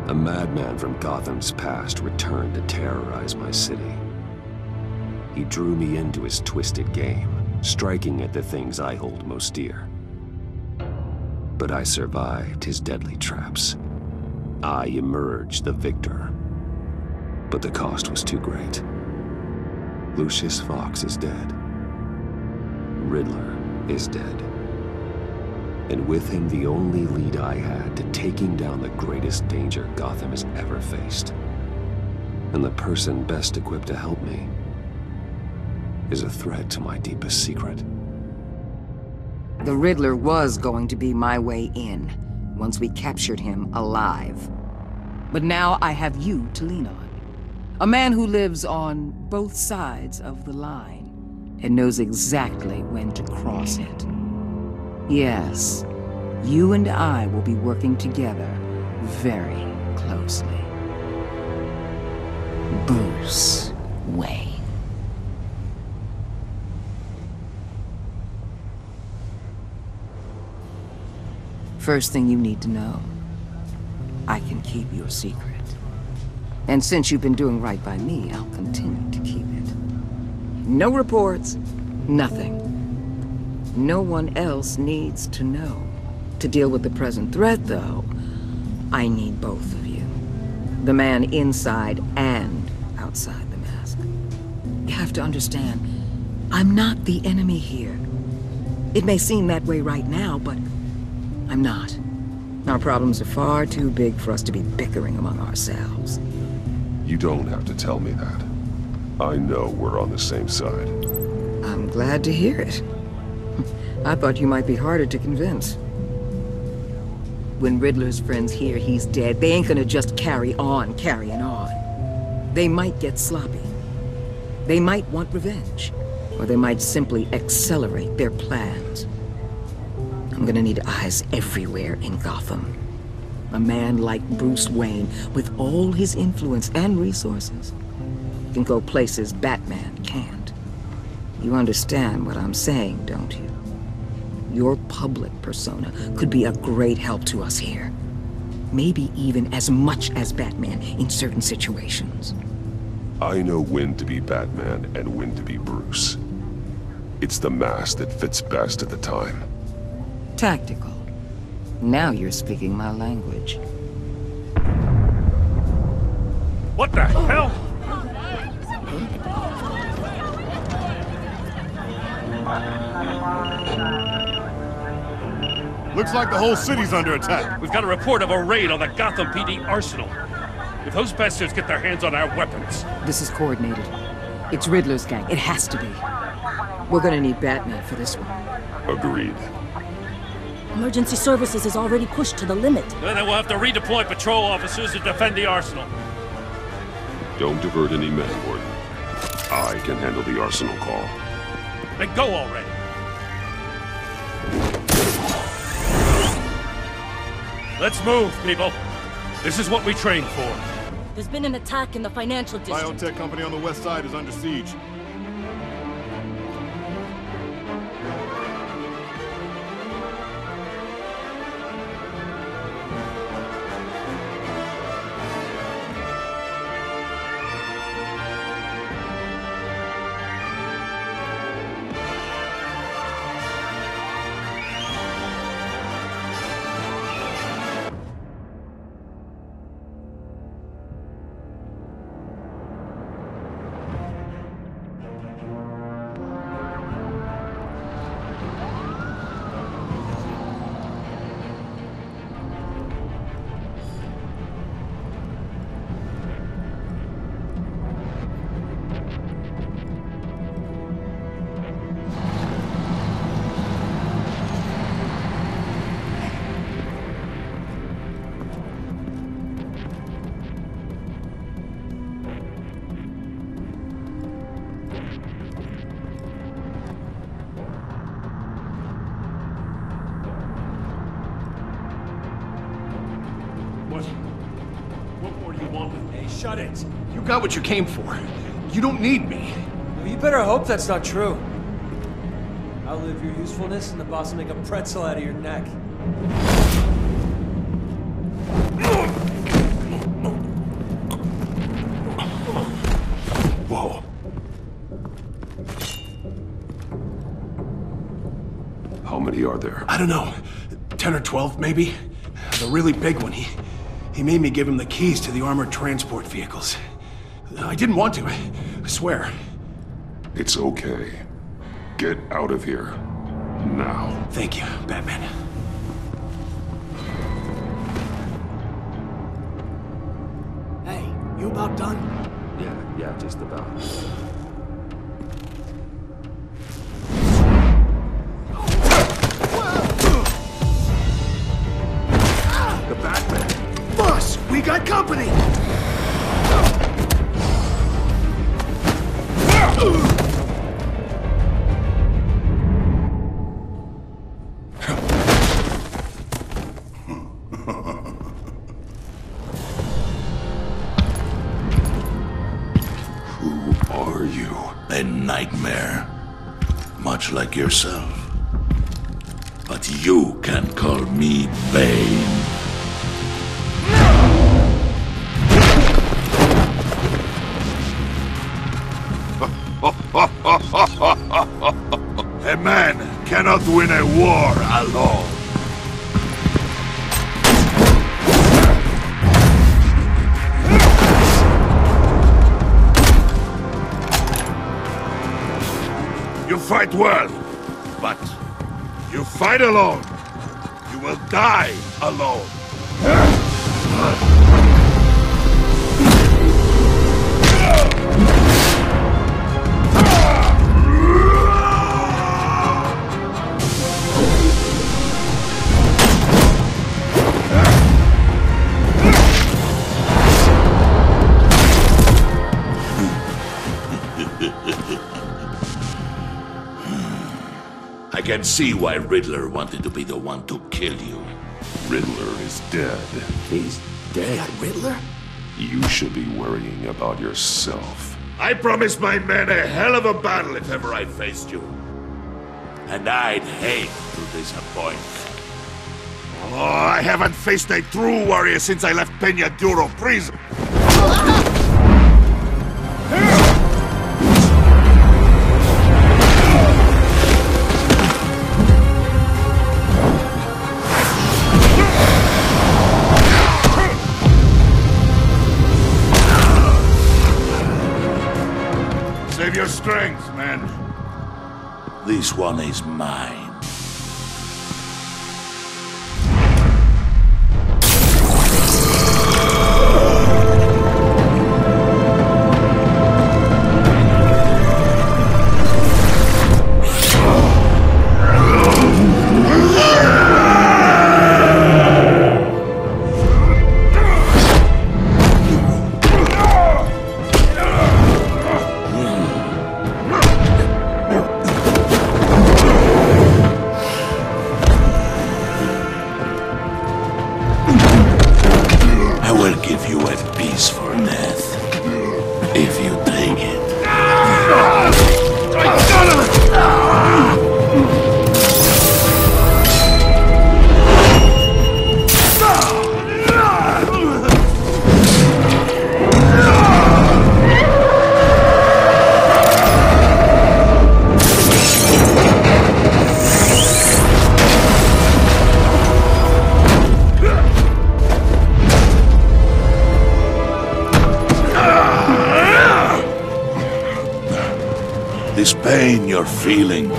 A madman from Gotham's past returned to terrorize my city. He drew me into his twisted game, striking at the things I hold most dear. But I survived his deadly traps. I emerged the victor. But the cost was too great. Lucius Fox is dead. Riddler is dead. And with him, the only lead I had to taking down the greatest danger Gotham has ever faced. And the person best equipped to help me is a threat to my deepest secret. The Riddler was going to be my way in, once we captured him alive. But now I have you to lean on. A man who lives on both sides of the line, and knows exactly when to cross it. Yes, you and I will be working together very closely. Bruce Wayne. First thing you need to know, I can keep your secret. And since you've been doing right by me, I'll continue to keep it. No reports, nothing. No one else needs to know. To deal with the present threat, though, I need both of you. The man inside and outside the mask. You have to understand, I'm not the enemy here. It may seem that way right now, but I'm not. Our problems are far too big for us to be bickering among ourselves. You don't have to tell me that. I know we're on the same side. I'm glad to hear it. I thought you might be harder to convince. When Riddler's friends hear he's dead, they ain't gonna just carry on carrying on. They might get sloppy. They might want revenge. Or they might simply accelerate their plans. I'm gonna need eyes everywhere in Gotham. A man like Bruce Wayne, with all his influence and resources, can go places Batman can't. You understand what I'm saying, don't you? Your public persona could be a great help to us here. Maybe even as much as Batman in certain situations. I know when to be Batman and when to be Bruce. It's the mask that fits best at the time. Tactical. Now you're speaking my language. What the hell? Looks like the whole city's under attack. We've got a report of a raid on the Gotham PD arsenal. If those bastards get their hands on our weapons... This is coordinated. It's Riddler's gang. It has to be. We're gonna need Batman for this one. Agreed. Emergency services is already pushed to the limit. Then we'll have to redeploy patrol officers to defend the arsenal. Don't divert any men, Warden. I can handle the arsenal call. Then go already. Let's move, people. This is what we trained for. There's been an attack in the financial district. Biotech company on the west side is under siege. What more do you want with me? Shut it. You got what you came for. You don't need me. Well, you better hope that's not true. Outlive your usefulness and the boss will make a pretzel out of your neck. How many are there? I don't know. 10 or 12, maybe? The really big one, he made me give him the keys to the armored transport vehicles. I didn't want to, I swear. It's okay. Get out of here. Now. Thank you, Batman. Hey, you about done? Yeah, just about. The Batman! Boss, we got company! Who are you? A nightmare. Much like yourself. But you can call me Bane. A man cannot win a war alone. You fight well, but you fight alone. You will die alone. I can see why Riddler wanted to be the one to kill you. Riddler is dead. He's dead. Riddler? You should be worrying about yourself. I promised my men a hell of a battle if ever I faced you. And I'd hate to disappoint. Oh, I haven't faced a true warrior since I left Peña Duro prison. Save your strength, man. This one is mine. This pain you're feeling.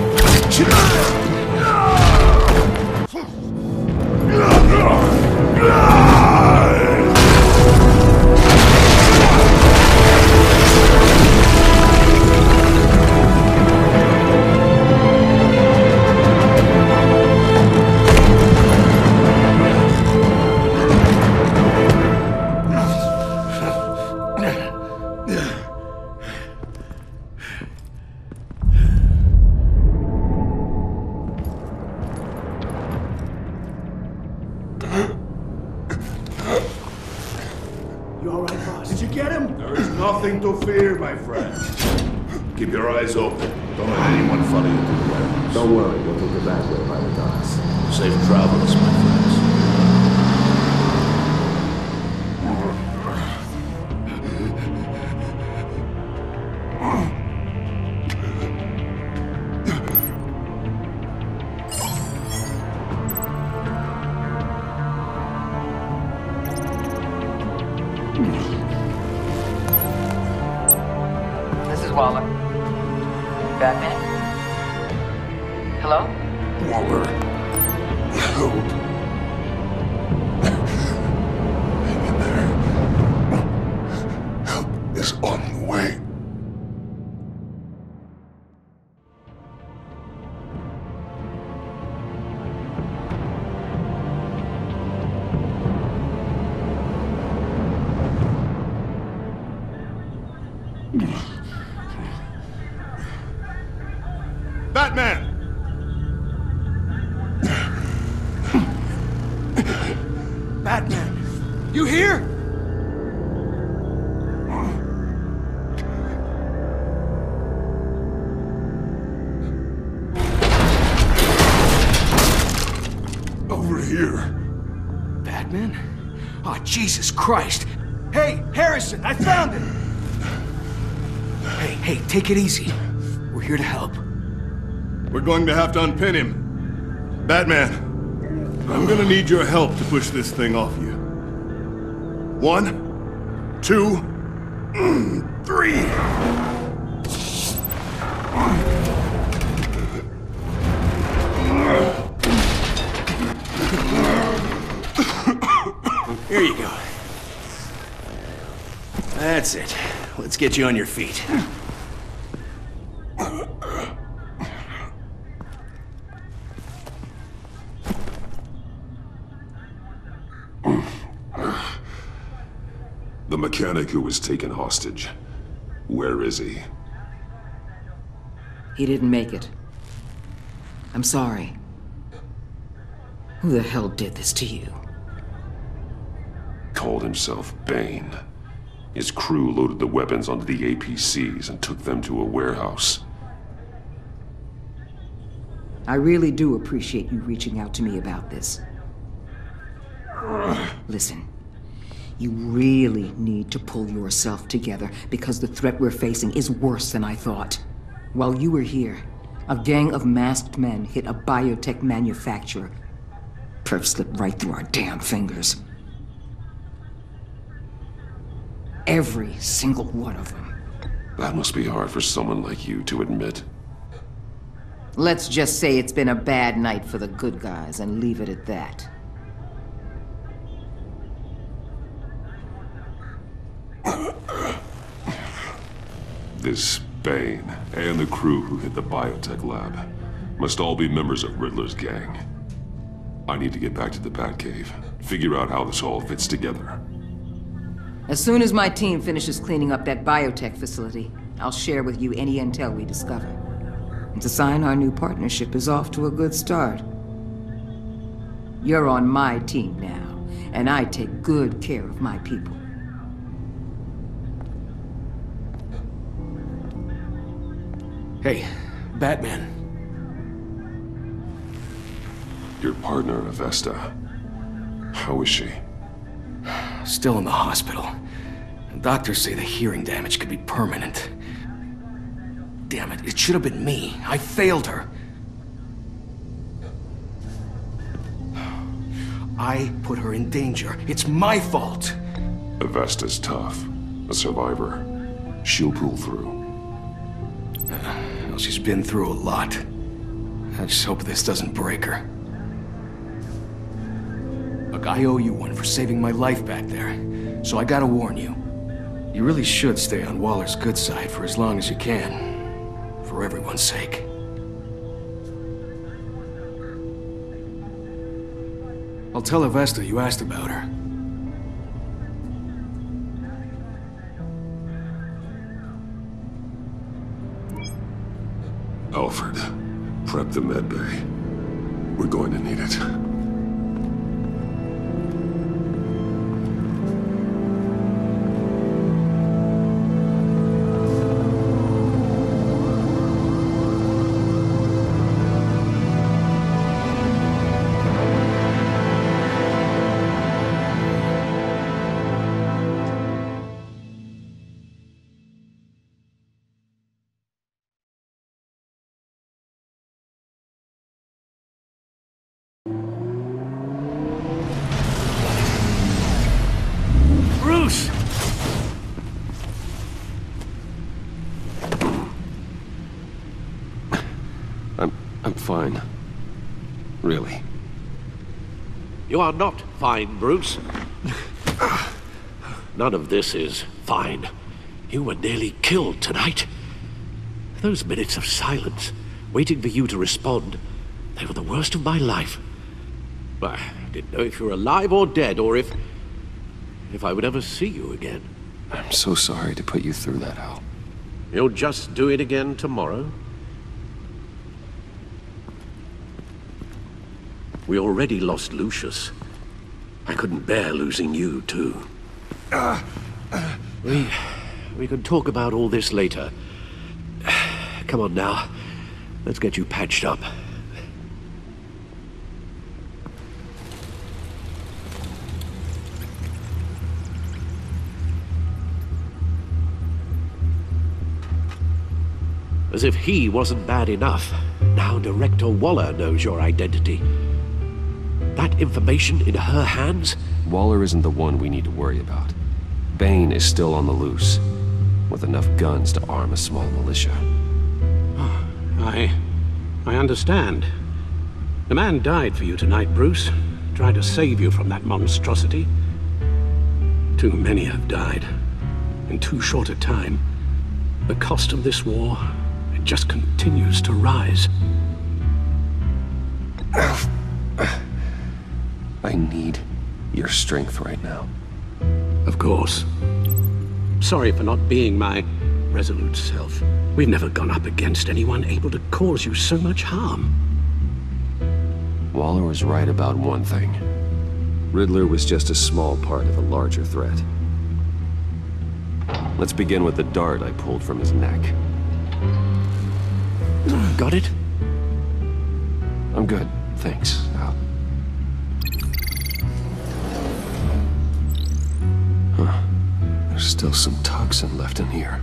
You all right, boss? Did you get him? There is nothing to fear, my friend. Keep your eyes open. Don't let anyone follow you to the warehouse. Don't worry, we'll take the back way by the docks. Safe travels, my friends. Waller. Batman? Hello? Waller. Help. Hang in there. Help is on the way. Batman! Batman! You here? Over here. Batman? Oh, Jesus Christ! Hey, Harrison, I found him! Hey, take it easy. We're here to help. We're going to have to unpin him. Batman, I'm gonna need your help to push this thing off you. 1, 2, 3. Here you go. That's it. Let's get you on your feet. The mechanic who was taken hostage. Where is he? He didn't make it. I'm sorry. Who the hell did this to you? Called himself Bane. His crew loaded the weapons onto the APCs and took them to a warehouse. I really do appreciate you reaching out to me about this. Listen, you really need to pull yourself together because the threat we're facing is worse than I thought. While you were here, a gang of masked men hit a biotech manufacturer. Perf slipped right through our damn fingers. Every single one of them. That must be hard for someone like you to admit. Let's just say it's been a bad night for the good guys and leave it at that. This Bane and the crew who hit the biotech lab must all be members of Riddler's gang. I need to get back to the Batcave, figure out how this all fits together. As soon as my team finishes cleaning up that biotech facility, I'll share with you any intel we discover. And to sign our new partnership is off to a good start. You're on my team now, and I take good care of my people. Hey, Batman. Your partner, Avesta. How is she? Still in the hospital. Doctors say the hearing damage could be permanent. Damn it, it should have been me. I failed her. I put her in danger. It's my fault. Avesta's tough. A survivor. She'll pull through. Well, she's been through a lot. I just hope this doesn't break her. Look, I owe you one for saving my life back there. So I gotta warn you. You really should stay on Waller's good side for as long as you can. For everyone's sake. I'll tell Avesta you asked about her. Alfred, prep the med bay. We're going to need it. fine. Really. You are not fine, Bruce. None of this is fine. You were nearly killed tonight. Those minutes of silence, waiting for you to respond, they were the worst of my life. I didn't know if you were alive or dead, or if I would ever see you again. I'm so sorry to put you through that, Al. You'll just do it again tomorrow? We already lost Lucius. I couldn't bear losing you, too. We can talk about all this later. Come on now. Let's get you patched up. As if he wasn't bad enough, now Director Waller knows your identity. That information in her hands? Waller isn't the one we need to worry about. Bane is still on the loose, with enough guns to arm a small militia. Oh, I understand. The man died for you tonight, Bruce. Tried to save you from that monstrosity. Too many have died. In too short a time. The cost of this war, it just continues to rise. I need your strength right now. Of course. Sorry for not being my resolute self. We've never gone up against anyone able to cause you so much harm. Waller was right about one thing. Riddler was just a small part of a larger threat. Let's begin with the dart I pulled from his neck. Got it? I'm good, thanks, Al. Huh. There's still some toxin left in here.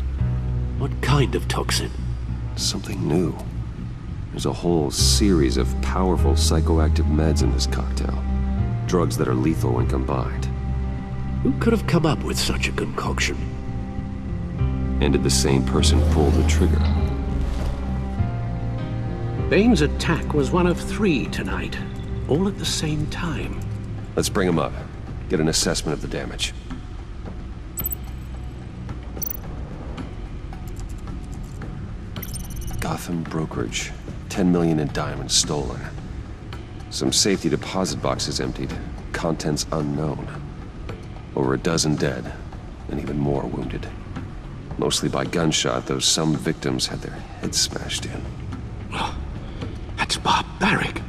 What kind of toxin? Something new. There's a whole series of powerful psychoactive meds in this cocktail. Drugs that are lethal when combined. Who could have come up with such a concoction? And did the same person pull the trigger? Bane's attack was one of 3 tonight, all at the same time. Let's bring him up. Get an assessment of the damage. Gotham brokerage. 10 million in diamonds stolen. Some safety deposit boxes emptied. Contents unknown. Over a dozen dead, and even more wounded. Mostly by gunshot, though some victims had their heads smashed in. That's barbaric.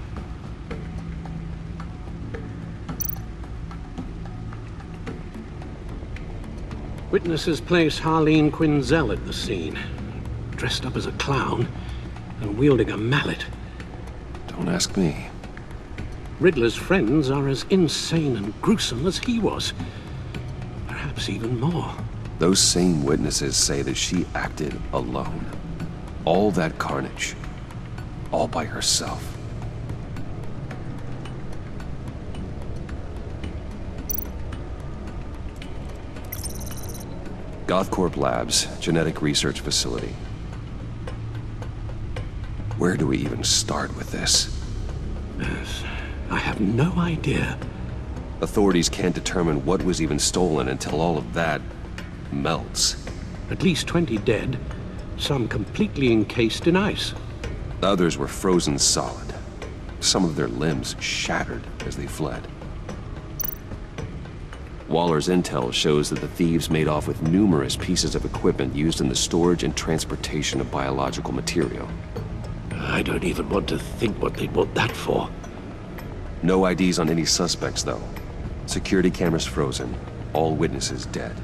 Witnesses place Harleen Quinzel at the scene, dressed up as a clown and wielding a mallet. Don't ask me. Riddler's friends are as insane and gruesome as he was. Perhaps even more. Those same witnesses say that she acted alone. All that carnage. All by herself. Gothcorp Labs, genetic research facility. Where do we even start with this? Yes, I have no idea. Authorities can't determine what was even stolen until all of that melts. At least 20 dead, some completely encased in ice. Others were frozen solid. Some of their limbs shattered as they fled. Waller's intel shows that the thieves made off with numerous pieces of equipment used in the storage and transportation of biological material. I don't even want to think what they'd want that for. No IDs on any suspects, though. Security cameras frozen. All witnesses dead.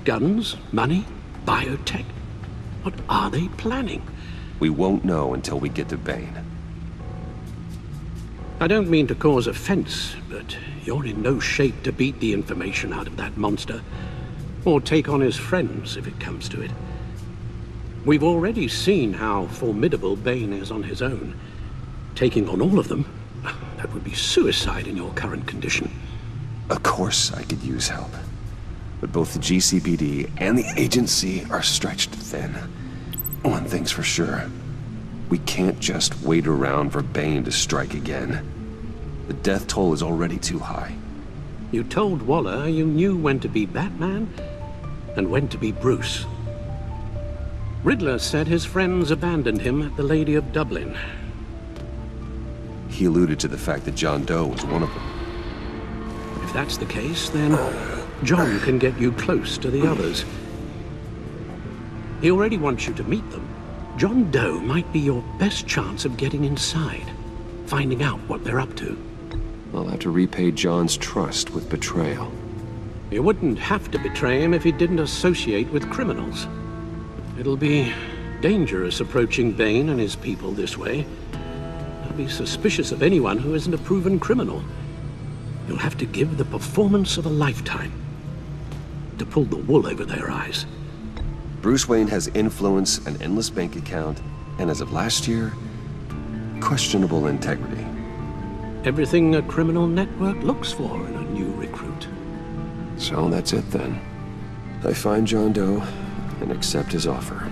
Guns? Money? Biotech? What are they planning? We won't know until we get to Bane. I don't mean to cause offense, but you're in no shape to beat the information out of that monster, or take on his friends if it comes to it. We've already seen how formidable Bane is on his own. Taking on all of them, that would be suicide in your current condition. Of course I could use help. But both the GCPD and the agency are stretched thin. One thing's for sure. We can't just wait around for Bane to strike again. The death toll is already too high. You told Waller you knew when to be Batman and when to be Bruce. Riddler said his friends abandoned him at the Lady of Dublin. He alluded to the fact that John Doe was one of them. If that's the case, then John can get you close to the others. He already wants you to meet them. John Doe might be your best chance of getting inside, finding out what they're up to. I'll have to repay John's trust with betrayal. You wouldn't have to betray him if he didn't associate with criminals. It'll be dangerous approaching Bane and his people this way. They'll be suspicious of anyone who isn't a proven criminal. You'll have to give the performance of a lifetime to pull the wool over their eyes. Bruce Wayne has influence, an endless bank account, and as of last year, questionable integrity. Everything a criminal network looks for in a new recruit. So that's it then. I find John Doe and accept his offer.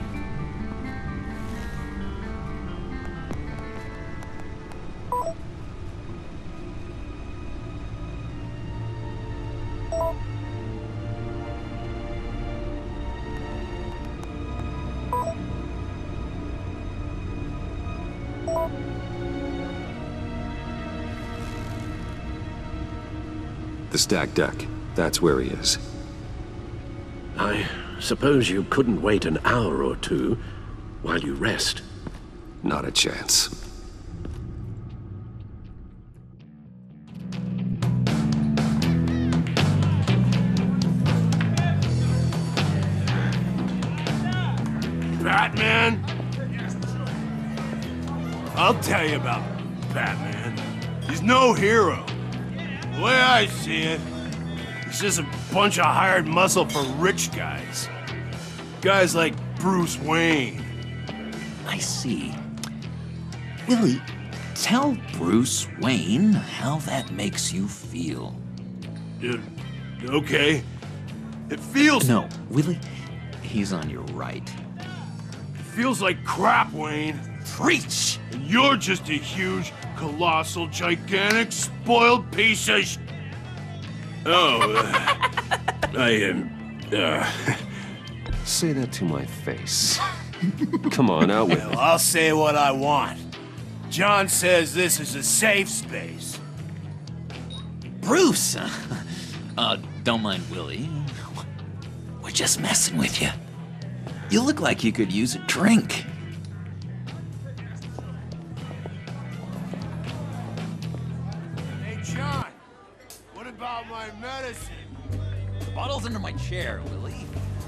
The stacked deck. That's where he is. I suppose you couldn't wait an hour or two while you rest. Not a chance. Batman? I'll tell you about Batman. He's no hero. The way I see it, he's just a bunch of hired muscle for rich guys. Guys like Bruce Wayne. I see. Willie, tell Bruce Wayne how that makes you feel. Okay. It feels... No, Willie, he's on your right. It feels like crap, Wayne. Preach! And you're just a huge, colossal, gigantic, spoiled piece of Say that to my face. Come on, out with it. Well, I'll say what I want. John says this is a safe space. Bruce! Don't mind Willie. We're just messing with you. You look like you could use a drink. Hey, John. What about my medicine? The bottle's under my chair, Willie.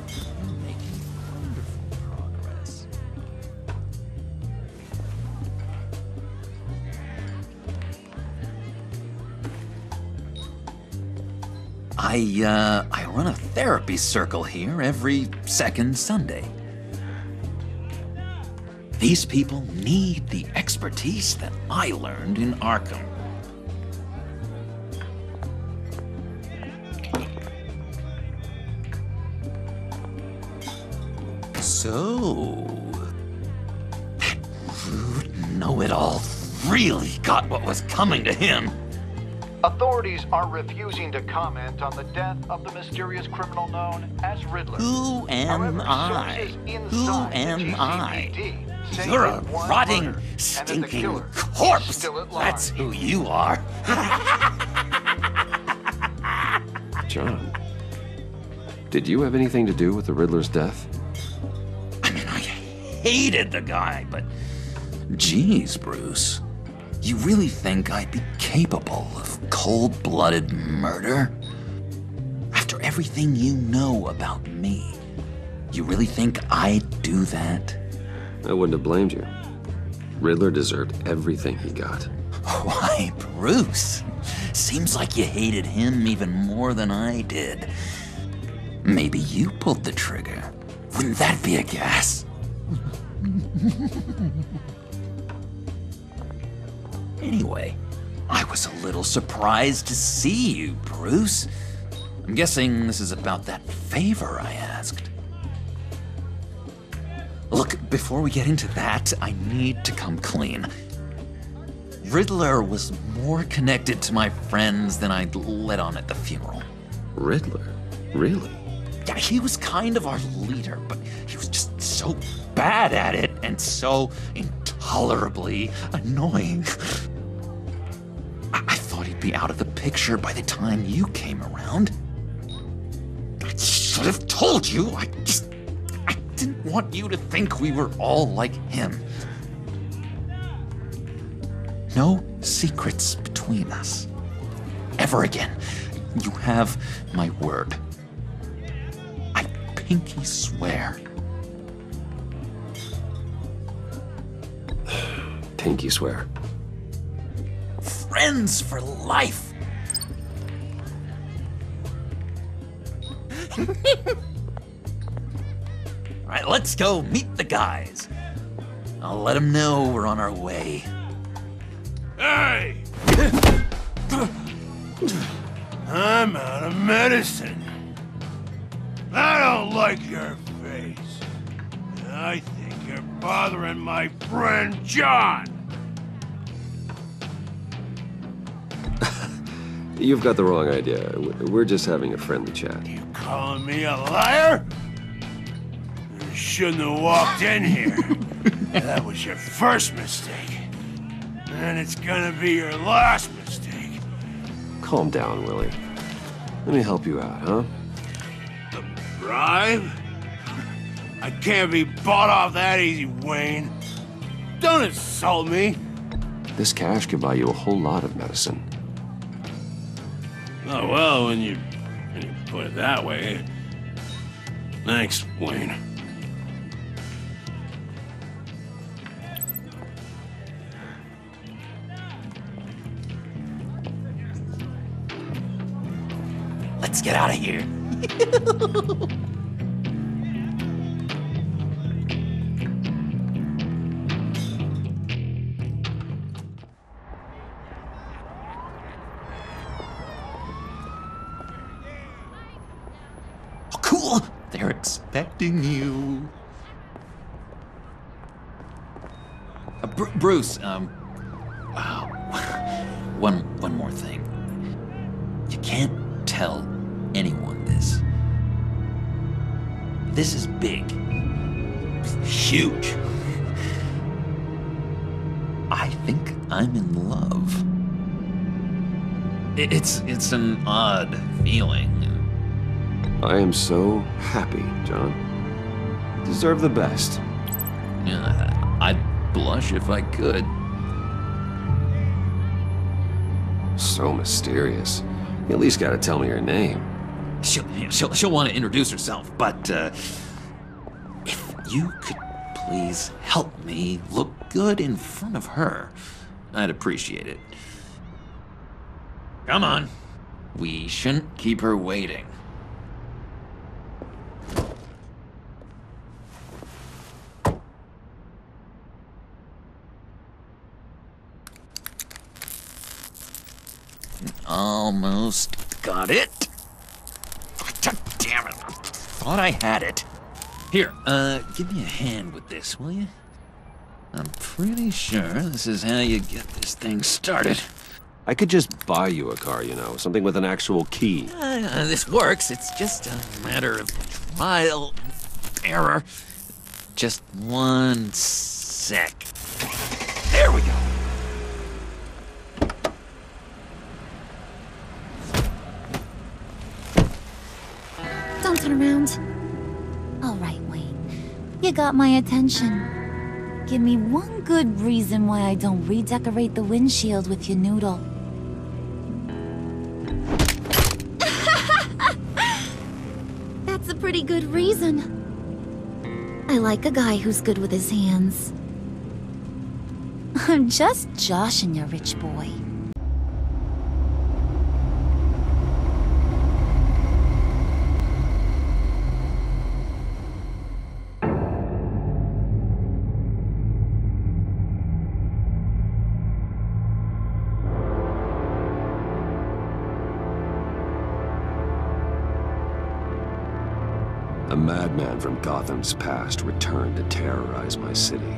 You're making wonderful progress. I run a therapy circle here every second Sunday. These people need the expertise that I learned in Arkham. So, that rude know-it-all really got what was coming to him. Authorities are refusing to comment on the death of the mysterious criminal known as Riddler. Who am I? Who am I? You're a rotting, stinking corpse! That's who you are. John, did you have anything to do with the Riddler's death? I mean, I hated the guy, but... Geez, Bruce. You really think I'd be capable of cold-blooded murder? After everything you know about me. You really think I'd do that? I wouldn't have blamed you. Riddler deserved everything he got. Why, Bruce? Seems like you hated him even more than I did. Maybe you pulled the trigger. Wouldn't that be a gas? Anyway, I was a little surprised to see you, Bruce. I'm guessing this is about that favor I asked. Look, before we get into that, I need to come clean. Riddler was more connected to my friends than I'd let on at the funeral. Riddler? Really? Yeah, he was kind of our leader, but he was just so bad at it and so intolerably annoying. I thought he'd be out of the picture by the time you came around. I should have told you. I didn't want you to think we were all like him. No secrets between us. Ever again. You have my word. I pinky swear. Pinky swear. Friends for life. All right, let's go meet the guys. I'll let them know we're on our way. Hey! I'm out of medicine. I don't like your face. I think you're bothering my friend John. You've got the wrong idea. We're just having a friendly chat. You calling me a liar? You shouldn't have walked in here. That was your first mistake. And it's gonna be your last mistake. Calm down, Willie. Let me help you out, huh? A bribe? I can't be bought off that easy, Wayne. Don't insult me. This cash could buy you a whole lot of medicine. Oh, well, when you put it that way. Thanks, Wayne. Let's get out of here. Oh, cool. They're expecting you. Bruce, one more thing. You can't tell anyone this. This is big. Huge. I think I'm in love. It's an odd feeling. I am so happy, John. You deserve the best. Yeah, I'd blush if I could. So mysterious. You at least gotta tell me your name. She'll want to introduce herself, but if you could please help me look good in front of her, I'd appreciate it. Come on. We shouldn't keep her waiting. Almost got it. God damn it. I thought I had it. Here, give me a hand with this, will you? I'm pretty sure this is how you get this thing started. I could just buy you a car, you know, something with an actual key. This works. It's just a matter of trial and error. Just one sec. There we go. Don't turn around. All right, Wayne. You got my attention. Give me one good reason why I don't redecorate the windshield with your noodle. pretty good reason. I like a guy who's good with his hands. I'm just joshing you, rich boy. A madman from Gotham's past returned to terrorize my city.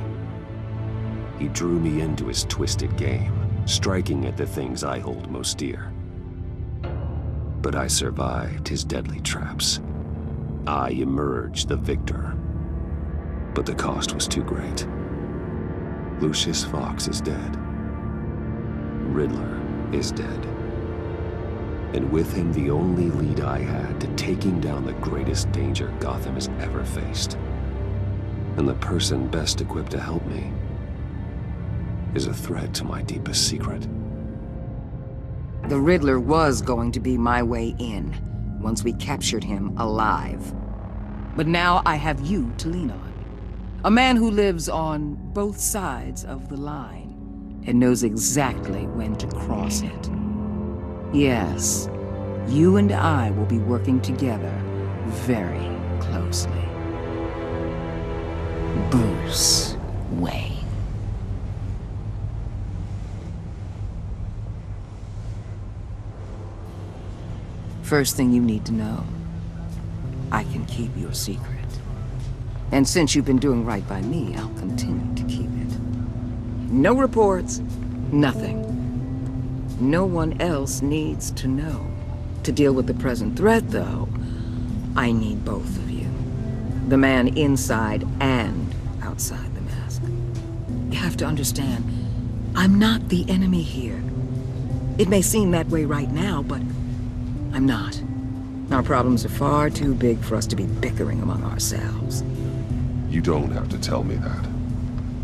He drew me into his twisted game, striking at the things I hold most dear. But I survived his deadly traps. I emerged the victor. But the cost was too great. Lucius Fox is dead. Riddler is dead. And with him the only lead I had to taking down the greatest danger Gotham has ever faced. And the person best equipped to help me is a threat to my deepest secret. The Riddler was going to be my way in, once we captured him alive. But now I have you to lean on. A man who lives on both sides of the line, and knows exactly when to cross it. Yes, you and I will be working together very closely. Bruce Wayne. First thing you need to know, I can keep your secret. And since you've been doing right by me, I'll continue to keep it. No reports, nothing. No one else needs to know. To deal with the present threat, though, I need both of you. The man inside and outside the mask. You have to understand, I'm not the enemy here. It may seem that way right now, but I'm not. Our problems are far too big for us to be bickering among ourselves. You don't have to tell me that.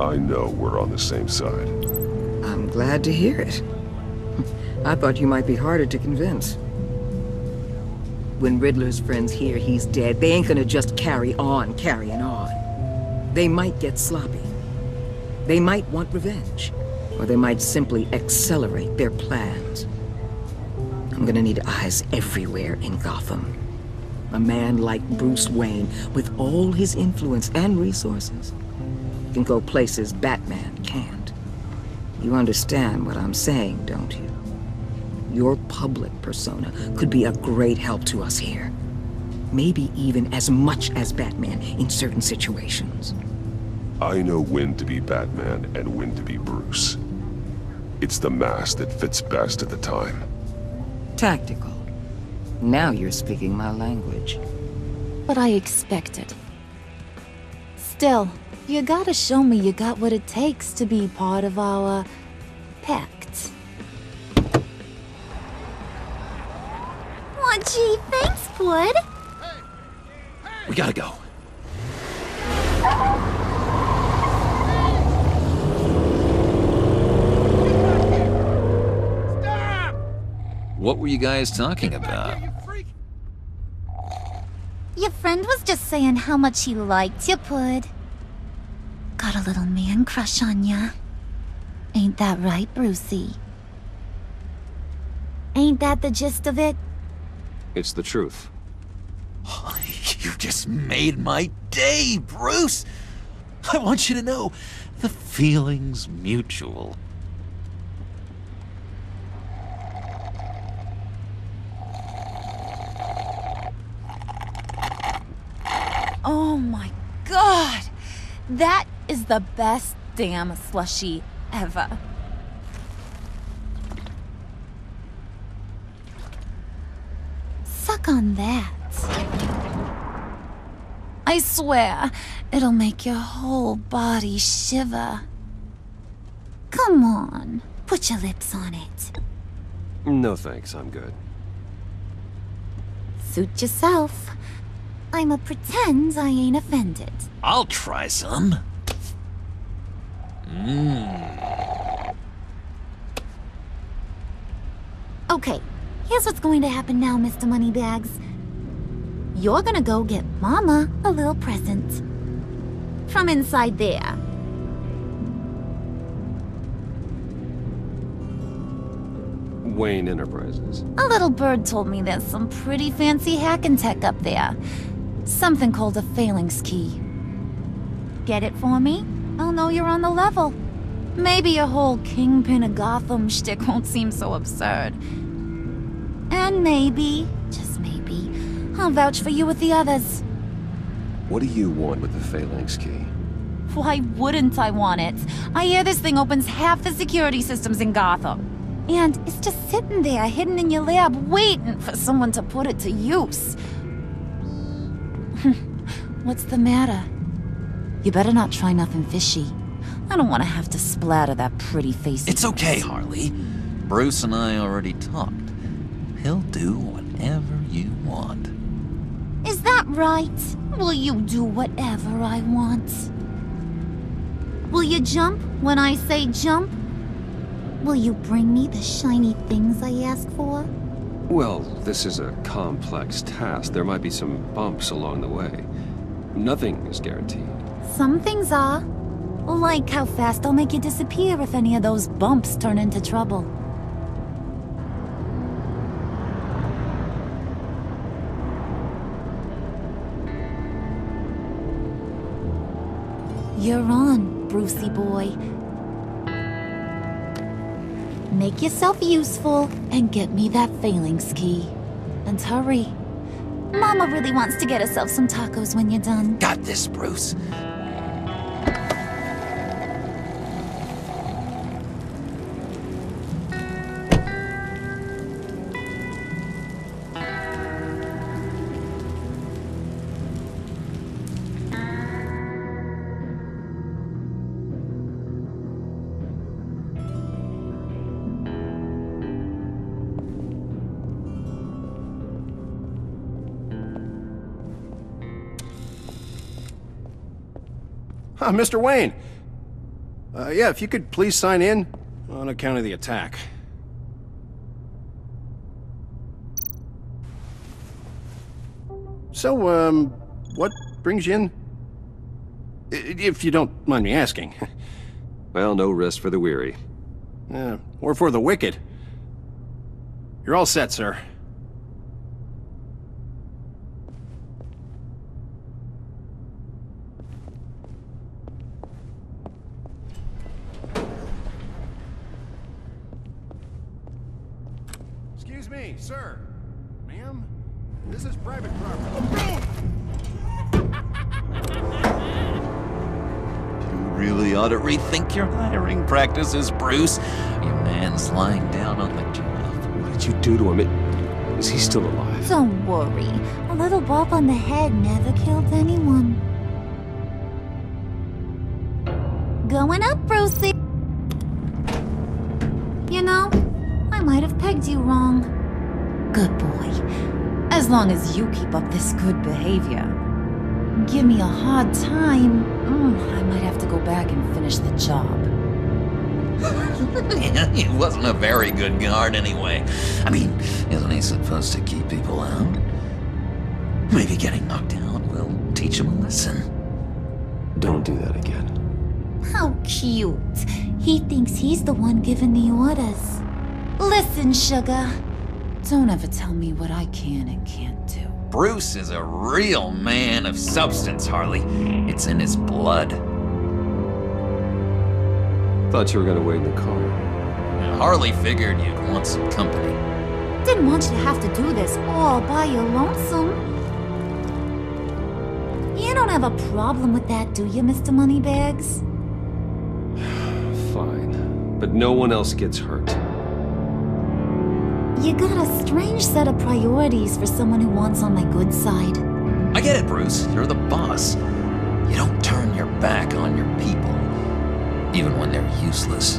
I know we're on the same side. I'm glad to hear it. I thought you might be harder to convince. When Riddler's friends hear he's dead, they ain't gonna just carry on carrying on. They might get sloppy. They might want revenge. Or they might simply accelerate their plans. I'm gonna need eyes everywhere in Gotham. A man like Bruce Wayne, with all his influence and resources, can go places Batman can't. You understand what I'm saying, don't you? Your public persona could be a great help to us here. Maybe even as much as Batman in certain situations. I know when to be Batman and when to be Bruce. It's the mask that fits best at the time. Tactical. Now you're speaking my language. But I expected. Still, you gotta show me you got what it takes to be part of our pact. Aw, gee, thanks, Wood. We gotta go. Stop! What were you guys talking about? Your friend was just saying how much he liked you, Pud. Got a little man crush on ya. Ain't that right, Brucey? Ain't that the gist of it? It's the truth. You just made my day, Bruce! I want you to know, the feeling's mutual. Oh my god! That is the best damn slushie ever. Suck on that. I swear, it'll make your whole body shiver. Come on, put your lips on it. No thanks, I'm good. Suit yourself. I'ma pretend I ain't offended. I'll try some. Okay, here's what's going to happen now, Mr. Moneybags. you're gonna go get Mama a little present. From inside there. Wayne Enterprises. A little bird told me there's some pretty fancy hacking tech up there. Something called a phalanx key. Get it for me? I'll know you're on the level. Maybe your whole Kingpin of Gotham shtick won't seem so absurd. And maybe, just maybe, I'll vouch for you with the others. What do you want with the phalanx key? Why wouldn't I want it? I hear this thing opens half the security systems in Gotham. And it's just sitting there, hidden in your lab, waiting for someone to put it to use. What's the matter? You better not try nothing fishy. I don't want to have to splatter that pretty face. It's okay, Harley. Bruce and I already talked. He'll do whatever you want. Is that right? Will you do whatever I want? Will you jump when I say jump? Will you bring me the shiny things I ask for? Well, this is a complex task. There might be some bumps along the way. Nothing is guaranteed. Some things are. Like how fast I'll make you disappear if any of those bumps turn into trouble. You're on, Brucey boy. Make yourself useful and get me that phalanx key. And hurry. Mama really wants to get herself some tacos when you're done. Got this, Bruce. Mr. Wayne. Yeah, if you could please sign in on account of the attack. So, what brings you in? If you don't mind me asking. Well, no rest for the weary. Or for the wicked. You're all set, sir. Excuse me, sir. Ma'am? This is private property. You really ought to rethink your hiring practices, Bruce. Your man's lying down on the job. What did you do to him? Is he still alive? Don't worry. A little bump on the head never killed anyone. Going up, Brucey. You know, I might have pegged you wrong. Good boy. As long as you keep up this good behavior. Give me a hard time, I might have to go back and finish the job. Yeah, he wasn't a very good guard anyway. I mean, isn't he supposed to keep people out? Maybe getting knocked out will teach him a lesson. Don't do that again. How cute. He thinks he's the one giving the orders. Listen, sugar. Don't ever tell me what I can and can't do. Bruce is a real man of substance, Harley. It's in his blood. Thought you were gonna wait in the car. And Harley figured you'd want some company. Didn't want you to have to do this all by your lonesome. You don't have a problem with that, do you, Mr. Moneybags? Fine. But no one else gets hurt. You got a strange set of priorities for someone who wants on my good side. I get it, Bruce. You're the boss. You don't turn your back on your people, even when they're useless.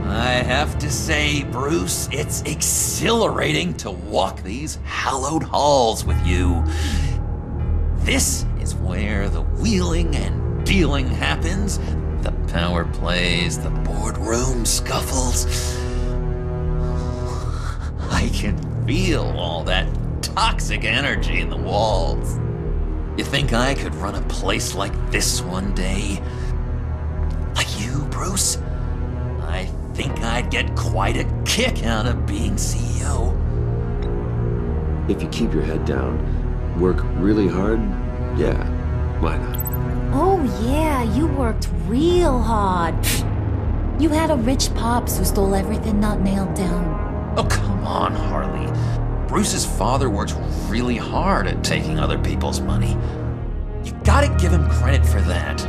I have to say, Bruce, it's exhilarating to walk these hallowed halls with you. This is where the wheeling and dealing happens, the power plays, the boardroom scuffles. I can feel all that toxic energy in the walls. You think I could run a place like this one day? Like you, Bruce? I think I'd get quite a kick out of being CEO. If you keep your head down, work really hard, yeah, why not? Oh yeah, you worked real hard. You had a rich pops who stole everything not nailed down. Oh, come on, Harley. Bruce's father worked really hard at taking other people's money. You gotta give him credit for that.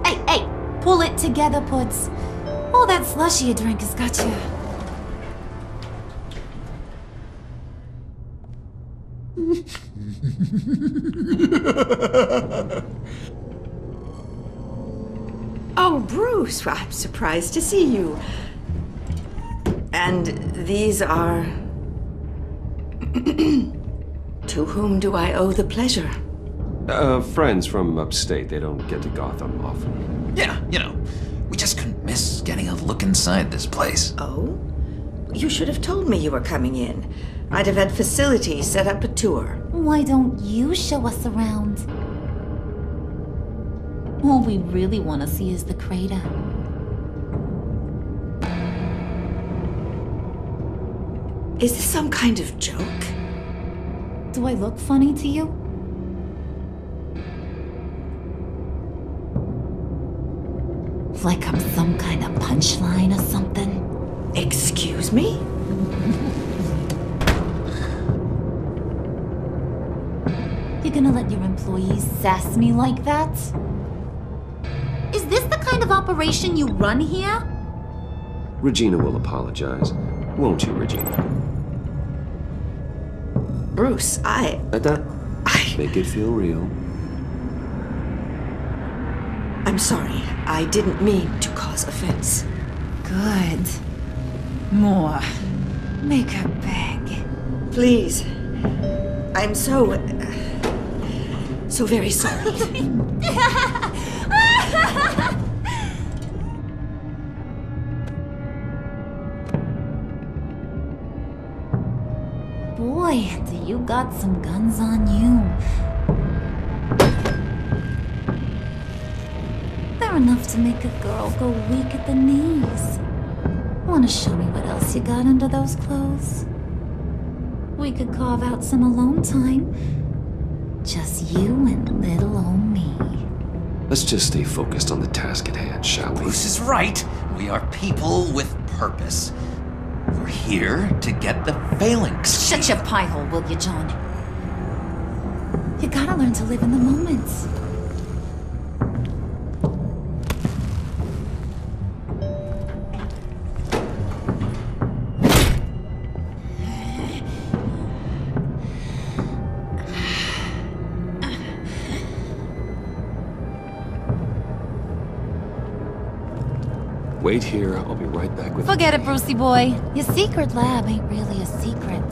Hey, pull it together, Puds. All that slushy you drink has got you. Oh, Bruce, I'm surprised to see you. And these are... To whom do I owe the pleasure? Friends from upstate. They don't get to Gotham often. Yeah, you know, we just couldn't miss getting a look inside this place. Oh? You should have told me you were coming in. I'd have had facilities set up a tour. Why don't you show us around? All we really want to see is the crater. Is this some kind of joke? Do I look funny to you? Like I'm some kind of punchline or something? Excuse me? You're gonna let your employees sass me like that? Is this the kind of operation you run here? Regina will apologize. Won't you, Regina? Bruce, Make it feel real. I'm sorry. I didn't mean to cause offense. Good. More. Make her beg. Please. I'm so very sorry. Boy, do you got some guns on you. They're enough to make a girl go weak at the knees. Wanna show me what else you got under those clothes? We could carve out some alone time. Just you and little old me. Let's just stay focused on the task at hand, shall we? Bruce is right. We are people with purpose. We're here to get the phalanx. Shut your pie hole, will you, John? You gotta learn to live in the moment. Wait here, I'll be right back with... Forget it, Brucey boy. Your secret lab ain't really a secret.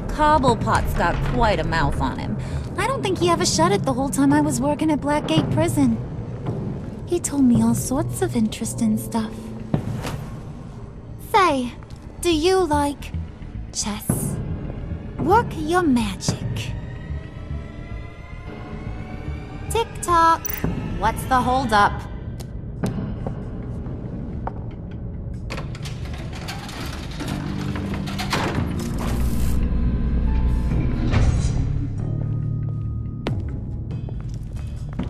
Cobblepot's got quite a mouth on him. I don't think he ever shut it the whole time I was working at Blackgate Prison. He told me all sorts of interesting stuff. Say, do you like chess? Work your magic. Tick-tock. What's the holdup?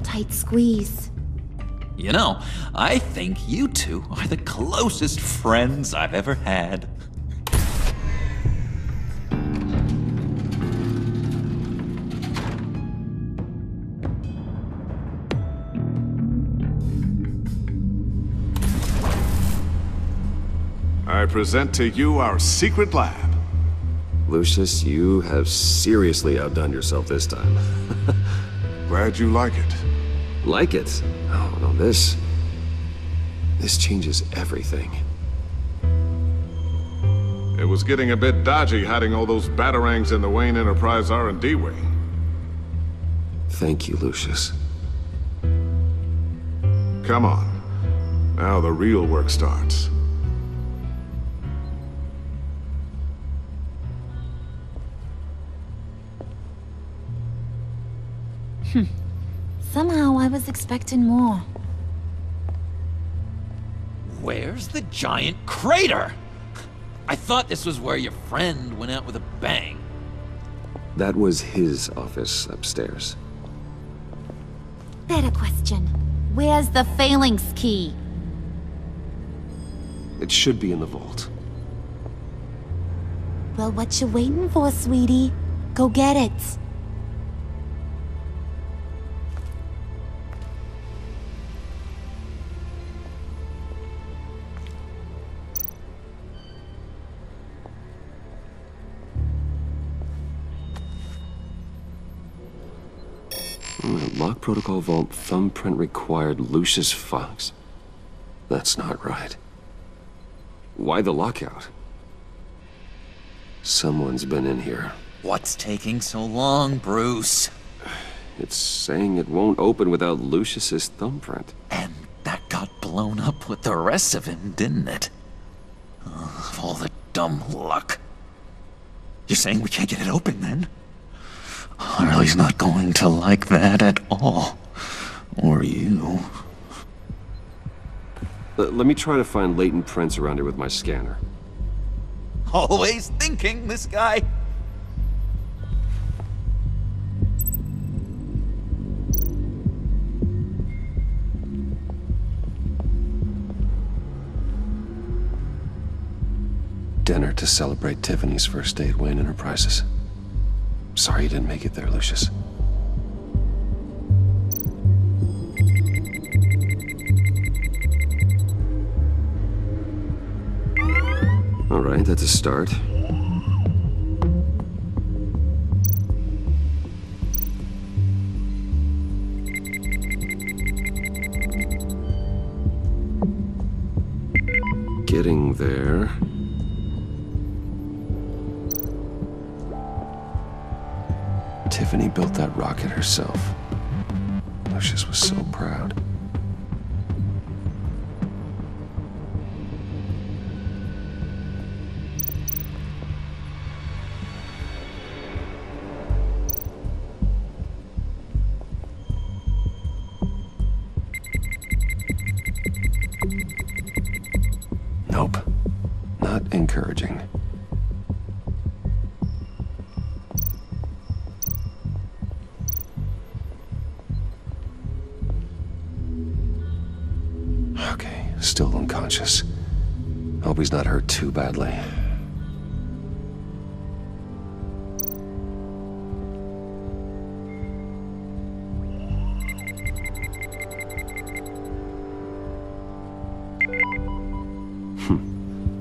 Tight squeeze. You know, I think you two are the closest friends I've ever had. I present to you our secret lab. Lucius, you have seriously outdone yourself this time. Glad you like it. Like it? Oh, no, this changes everything. It was getting a bit dodgy hiding all those batarangs in the Wayne Enterprise R&D wing. Thank you, Lucius. Come on. Now the real work starts. Somehow I was expecting more. Where's the giant crater? I thought this was where your friend went out with a bang. That was his office upstairs. Better question. Where's the phalanx key? It should be in the vault. Well, what you waiting for, sweetie? Go get it. Lock protocol vault thumbprint required Lucius Fox. That's not right. Why the lockout? Someone's been in here. What's taking so long, Bruce? It's saying it won't open without Lucius's thumbprint. And that got blown up with the rest of him, didn't it? Oh, all the dumb luck. You're saying we can't get it open, then? Harley's not going to like that at all. Or you. Let me try to find latent prints around here with my scanner. Always thinking, this guy. Dinner to celebrate Tiffany's first date, Wayne Enterprises. Sorry you didn't make it there, Lucius. All right, that's a start. Getting there. Tiffany built that rocket herself. Lucius was so proud. Nope. Not encouraging. Okay, still unconscious. Hope he's not hurt too badly.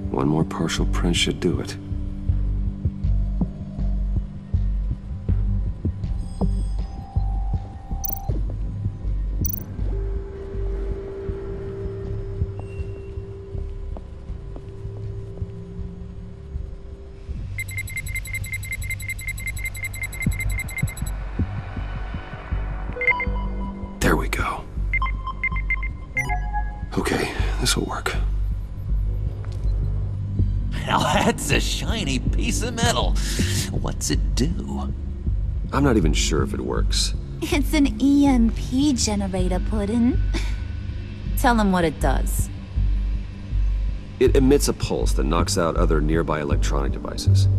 One more partial print should do it. There we go. Okay, this'll work. Now that's a shiny piece of metal. What's it do? I'm not even sure if it works. It's an EMP generator, Puddin'. Tell him what it does. It emits a pulse that knocks out other nearby electronic devices.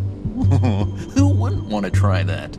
Who wouldn't want to try that?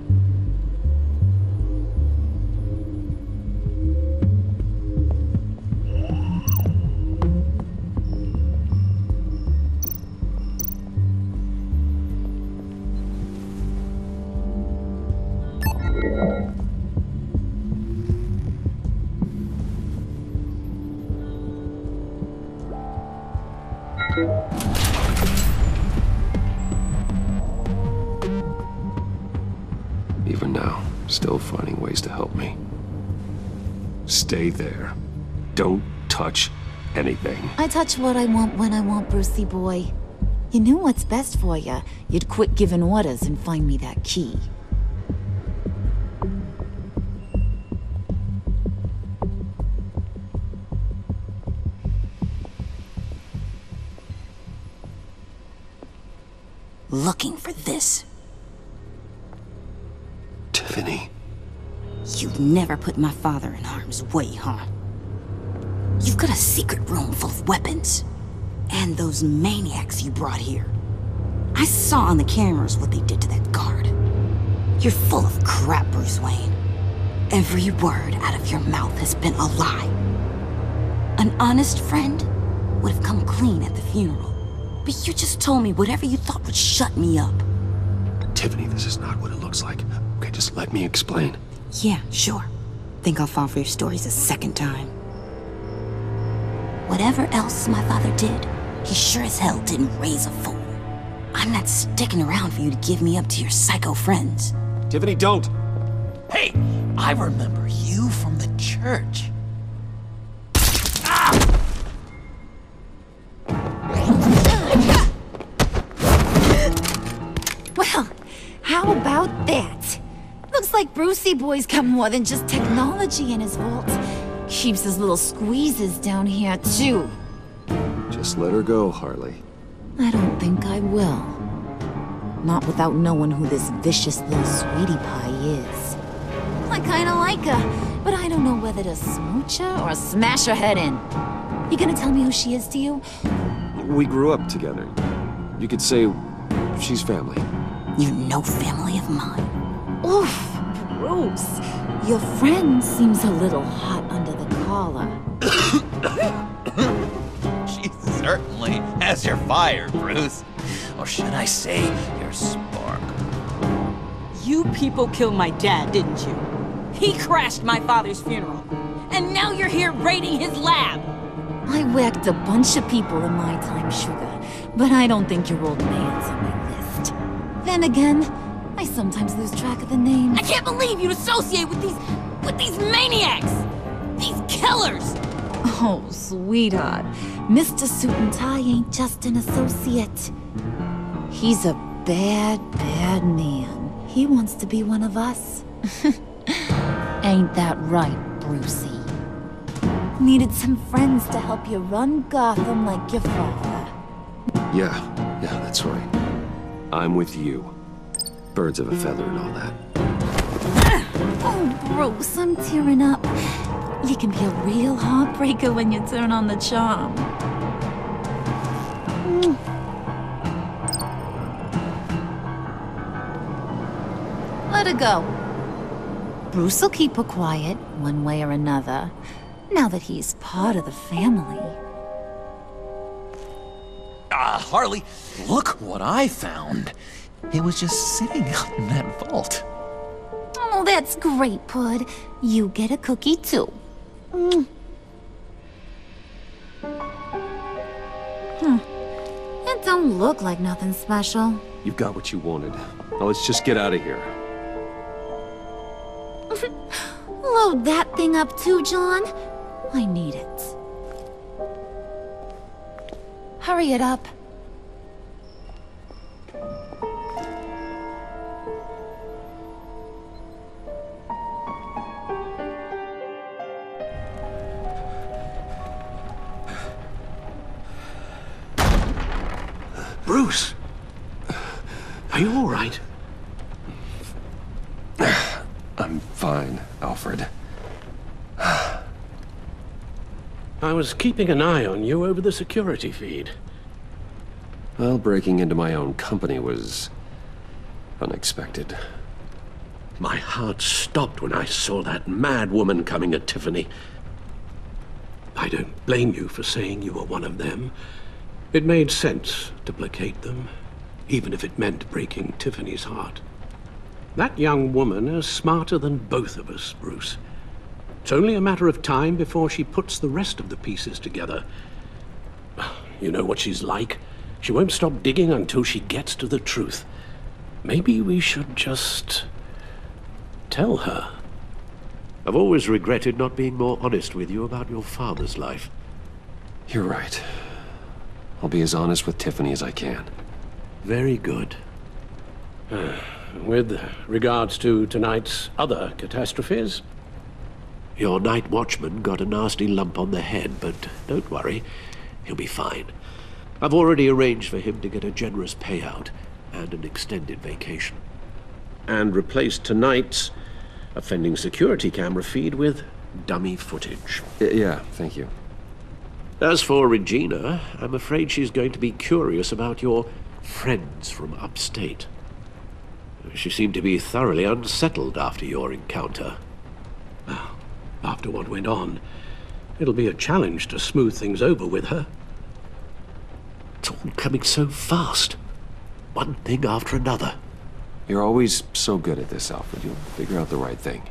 Even now, still finding ways to help me. Stay there. Don't touch anything. I touch what I want when I want, Brucey boy. You knew what's best for you. You'd quit giving orders and find me that key. looking for this. Tiffany. You'd never put my father in harm's way, huh? You've got a secret room full of weapons. And those maniacs you brought here. I saw on the cameras what they did to that guard. You're full of crap, Bruce Wayne. Every word out of your mouth has been a lie. An honest friend would have come clean at the funeral. But you just told me whatever you thought would shut me up. Tiffany, this is not what it looks like. Okay, just let me explain. Yeah, sure. Think I'll fall for your stories a second time. Whatever else my father did, he sure as hell didn't raise a fool. I'm not sticking around for you to give me up to your psycho friends. Tiffany, don't! Hey, I remember you from the church. Well, how about that? Looks like Brucey Boy's got more than just technology in his vault. Keeps his little squeezes down here, too. Just let her go, Harley. I don't think I will. Not without knowing who this vicious little sweetie pie is. I kinda like her, but I don't know whether to smooch her or smash her head in. You gonna tell me who she is to you? We grew up together. You could say she's family. You're no family of mine. Oof, Bruce. Your friend seems a little hot under the collar. She certainly has your fire, Bruce. Or should I say, your spark. You people killed my dad, didn't you? He crashed my father's funeral. And now you're here raiding his lab. I whacked a bunch of people in my time, Sugar, but I don't think your old man's on my list. Then again, I sometimes lose track of the names. I can't believe you'd associate with these maniacs! These killers! Oh, sweetheart. Mr. Suit and Tie ain't just an associate. He's a bad, bad man. He wants to be one of us. Ain't that right, Brucey? Needed some friends to help you run Gotham like your father. Yeah, that's right. I'm with you. Birds of a feather and all that. Oh, Bruce, I'm tearing up. You can be a real heartbreaker when you turn on the charm. Let her go. Bruce will keep her quiet, one way or another, now that he's part of the family. Harley, look what I found. It was just sitting out in that vault. Oh, that's great, Pud. You get a cookie, too. It don't look like nothing special. You've got what you wanted. Now let's just get out of here. Load that thing up too, John. I need it. Hurry it up. Bruce! Are you all right? I'm fine, Alfred. I was keeping an eye on you over the security feed. Well, breaking into my own company was unexpected. My heart stopped when I saw that mad woman coming at Tiffany. I don't blame you for saying you were one of them. It made sense to placate them, even if it meant breaking Tiffany's heart. That young woman is smarter than both of us, Bruce. It's only a matter of time before she puts the rest of the pieces together. You know what she's like. She won't stop digging until she gets to the truth. Maybe we should just tell her. I've always regretted not being more honest with you about your father's life. You're right. I'll be as honest with Tiffany as I can. Very good. With regards to tonight's other catastrophes? Your night watchman got a nasty lump on the head, but don't worry. He'll be fine. I've already arranged for him to get a generous payout, and an extended vacation. And replaced tonight's offending security camera feed with dummy footage. Yeah, thank you. As for Regina, I'm afraid she's going to be curious about your friends from upstate. She seemed to be thoroughly unsettled after your encounter. Well, after what went on, it'll be a challenge to smooth things over with her. It's all coming so fast. One thing after another. You're always so good at this, Alfred. You'll figure out the right thing.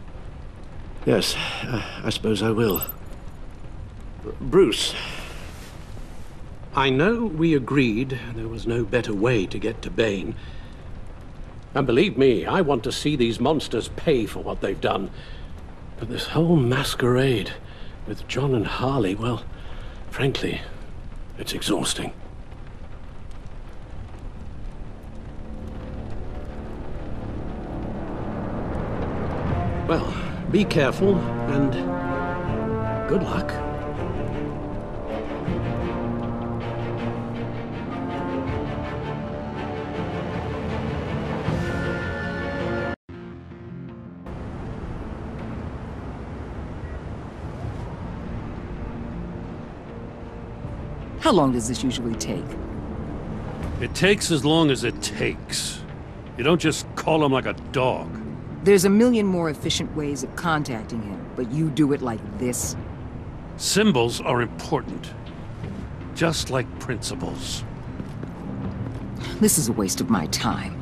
Yes, I suppose I will. Bruce. I know we agreed there was no better way to get to Bane. And believe me, I want to see these monsters pay for what they've done. But this whole masquerade with John and Harley, well, frankly, it's exhausting. Well, be careful, and good luck. How long does this usually take? It takes as long as it takes. You don't just call him like a dog. There's a million more efficient ways of contacting him, but you do it like this? Symbols are important. Just like principles. This is a waste of my time.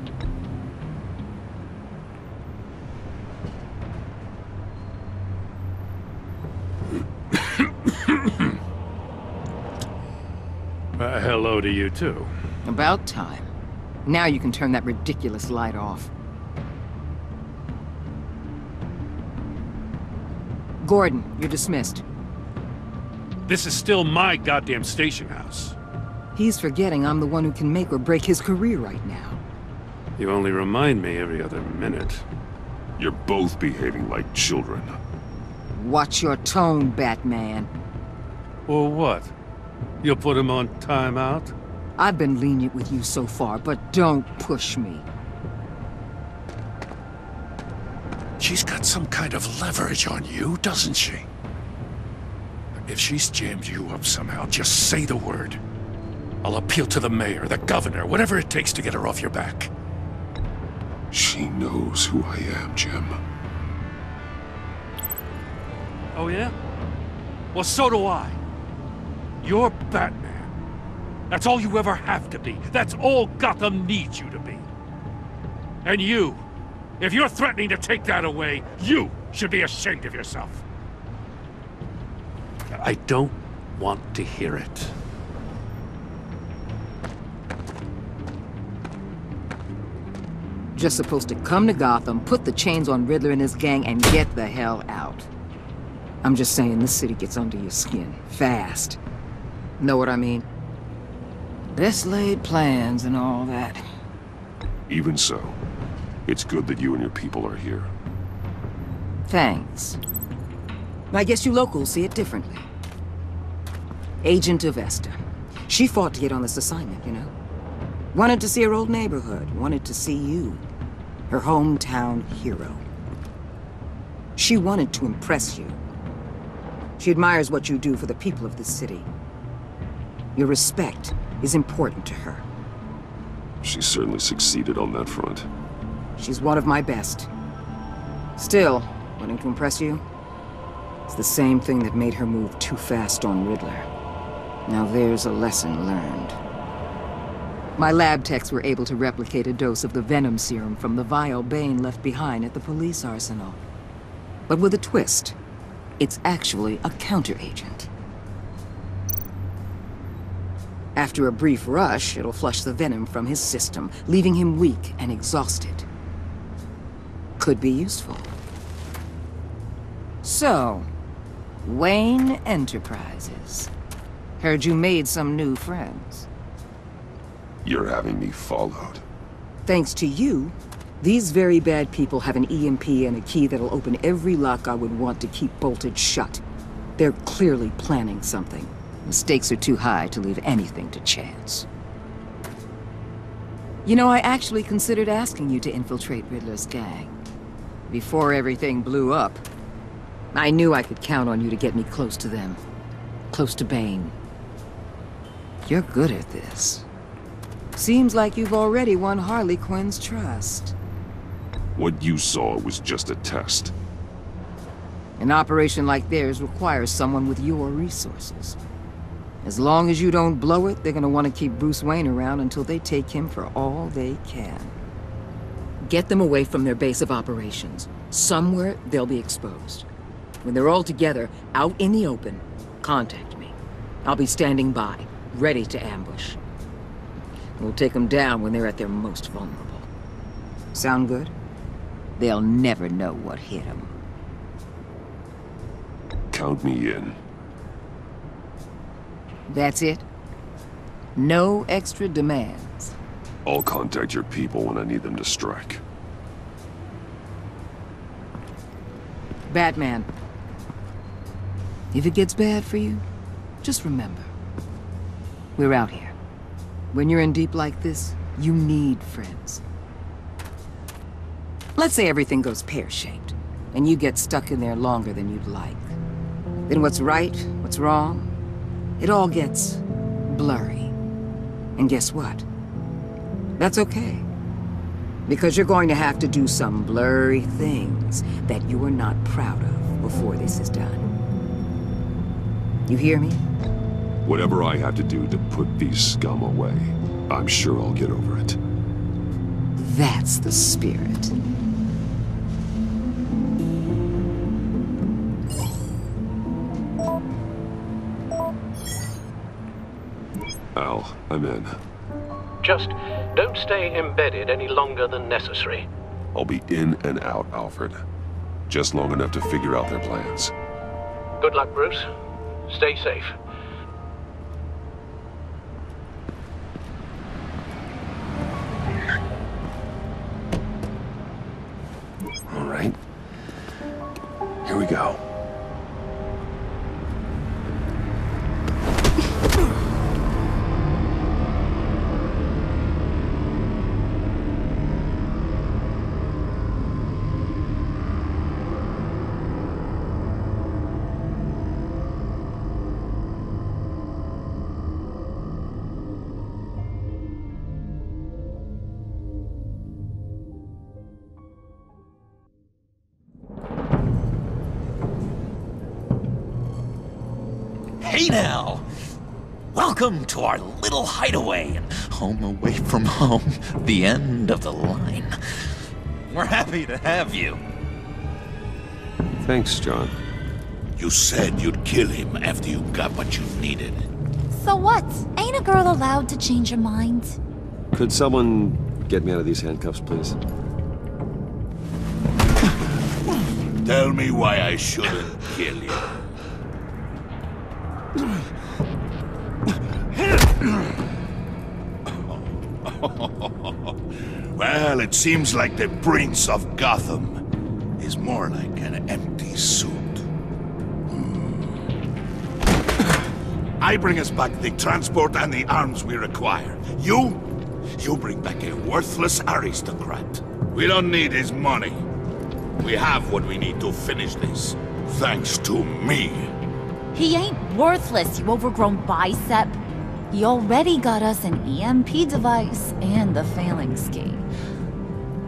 Hello to you, too. About time. Now you can turn that ridiculous light off. Gordon, you're dismissed. This is still my goddamn station house. He's forgetting I'm the one who can make or break his career right now. You only remind me every other minute. You're both behaving like children. Watch your tone, Batman. Or what? You'll put him on timeout? I've been lenient with you so far, but don't push me. She's got some kind of leverage on you, doesn't she? If she's jammed you up somehow, just say the word. I'll appeal to the mayor, the governor, whatever it takes to get her off your back. She knows who I am, Jim. Oh yeah? Well, so do I. You're Batman. That's all you ever have to be. That's all Gotham needs you to be. And you, if you're threatening to take that away, you should be ashamed of yourself. I don't want to hear it. Just supposed to come to Gotham, put the chains on Riddler and his gang, and get the hell out. I'm just saying, this city gets under your skin. Fast. Know what I mean? Best laid plans and all that. Even so, it's good that you and your people are here. Thanks. I guess you locals see it differently. Agent of Esther. She fought to get on this assignment, you know? Wanted to see her old neighborhood. Wanted to see you. Her hometown hero. She wanted to impress you. She admires what you do for the people of this city. Your respect is important to her. She certainly succeeded on that front. She's one of my best. Still, wanting to impress you? It's the same thing that made her move too fast on Riddler. Now there's a lesson learned. My lab techs were able to replicate a dose of the venom serum from the vial Bane left behind at the police arsenal. But with a twist. It's actually a counter-agent. After a brief rush, it'll flush the venom from his system, leaving him weak and exhausted. Could be useful. So, Wayne Enterprises. Heard you made some new friends. You're having me followed. Thanks to you, these very bad people have an EMP and a key that'll open every lock I would want to keep bolted shut. They're clearly planning something. The stakes are too high to leave anything to chance. You know, I actually considered asking you to infiltrate Riddler's gang. Before everything blew up, I knew I could count on you to get me close to them. Close to Bane. You're good at this. Seems like you've already won Harley Quinn's trust. What you saw was just a test. An operation like theirs requires someone with your resources. As long as you don't blow it, they're gonna want to keep Bruce Wayne around until they take him for all they can. Get them away from their base of operations. Somewhere they'll be exposed. When they're all together, out in the open, contact me. I'll be standing by, ready to ambush. We'll take them down when they're at their most vulnerable. Sound good? They'll never know what hit them. Count me in. That's it? No extra demands? I'll contact your people when I need them to strike. Batman. If it gets bad for you, just remember. We're out here. When you're in deep like this, you need friends. Let's say everything goes pear-shaped, and you get stuck in there longer than you'd like. Then what's right, what's wrong, it all gets blurry. And guess what? That's okay. Because you're going to have to do some blurry things that you're not proud of before this is done. You hear me? Whatever I have to do to put these scum away, I'm sure I'll get over it. That's the spirit. Al, I'm in. Just don't stay embedded any longer than necessary. I'll be in and out, Alfred. Just long enough to figure out their plans. Good luck, Bruce. Stay safe. All right. Here we go. Hey now! Welcome to our little hideaway and home away from home, the end of the line. We're happy to have you. Thanks, John. You said you'd kill him after you got what you needed. So what? Ain't a girl allowed to change her mind? Could someone get me out of these handcuffs, please? Tell me why I shouldn't kill you. Well, it seems like the Prince of Gotham is more like an empty suit. I bring us back the transport and the arms we require. You bring back a worthless aristocrat. We don't need his money. We have what we need to finish this, thanks to me. He ain't worthless, you overgrown bicep. He already got us an EMP device and the phalanx key.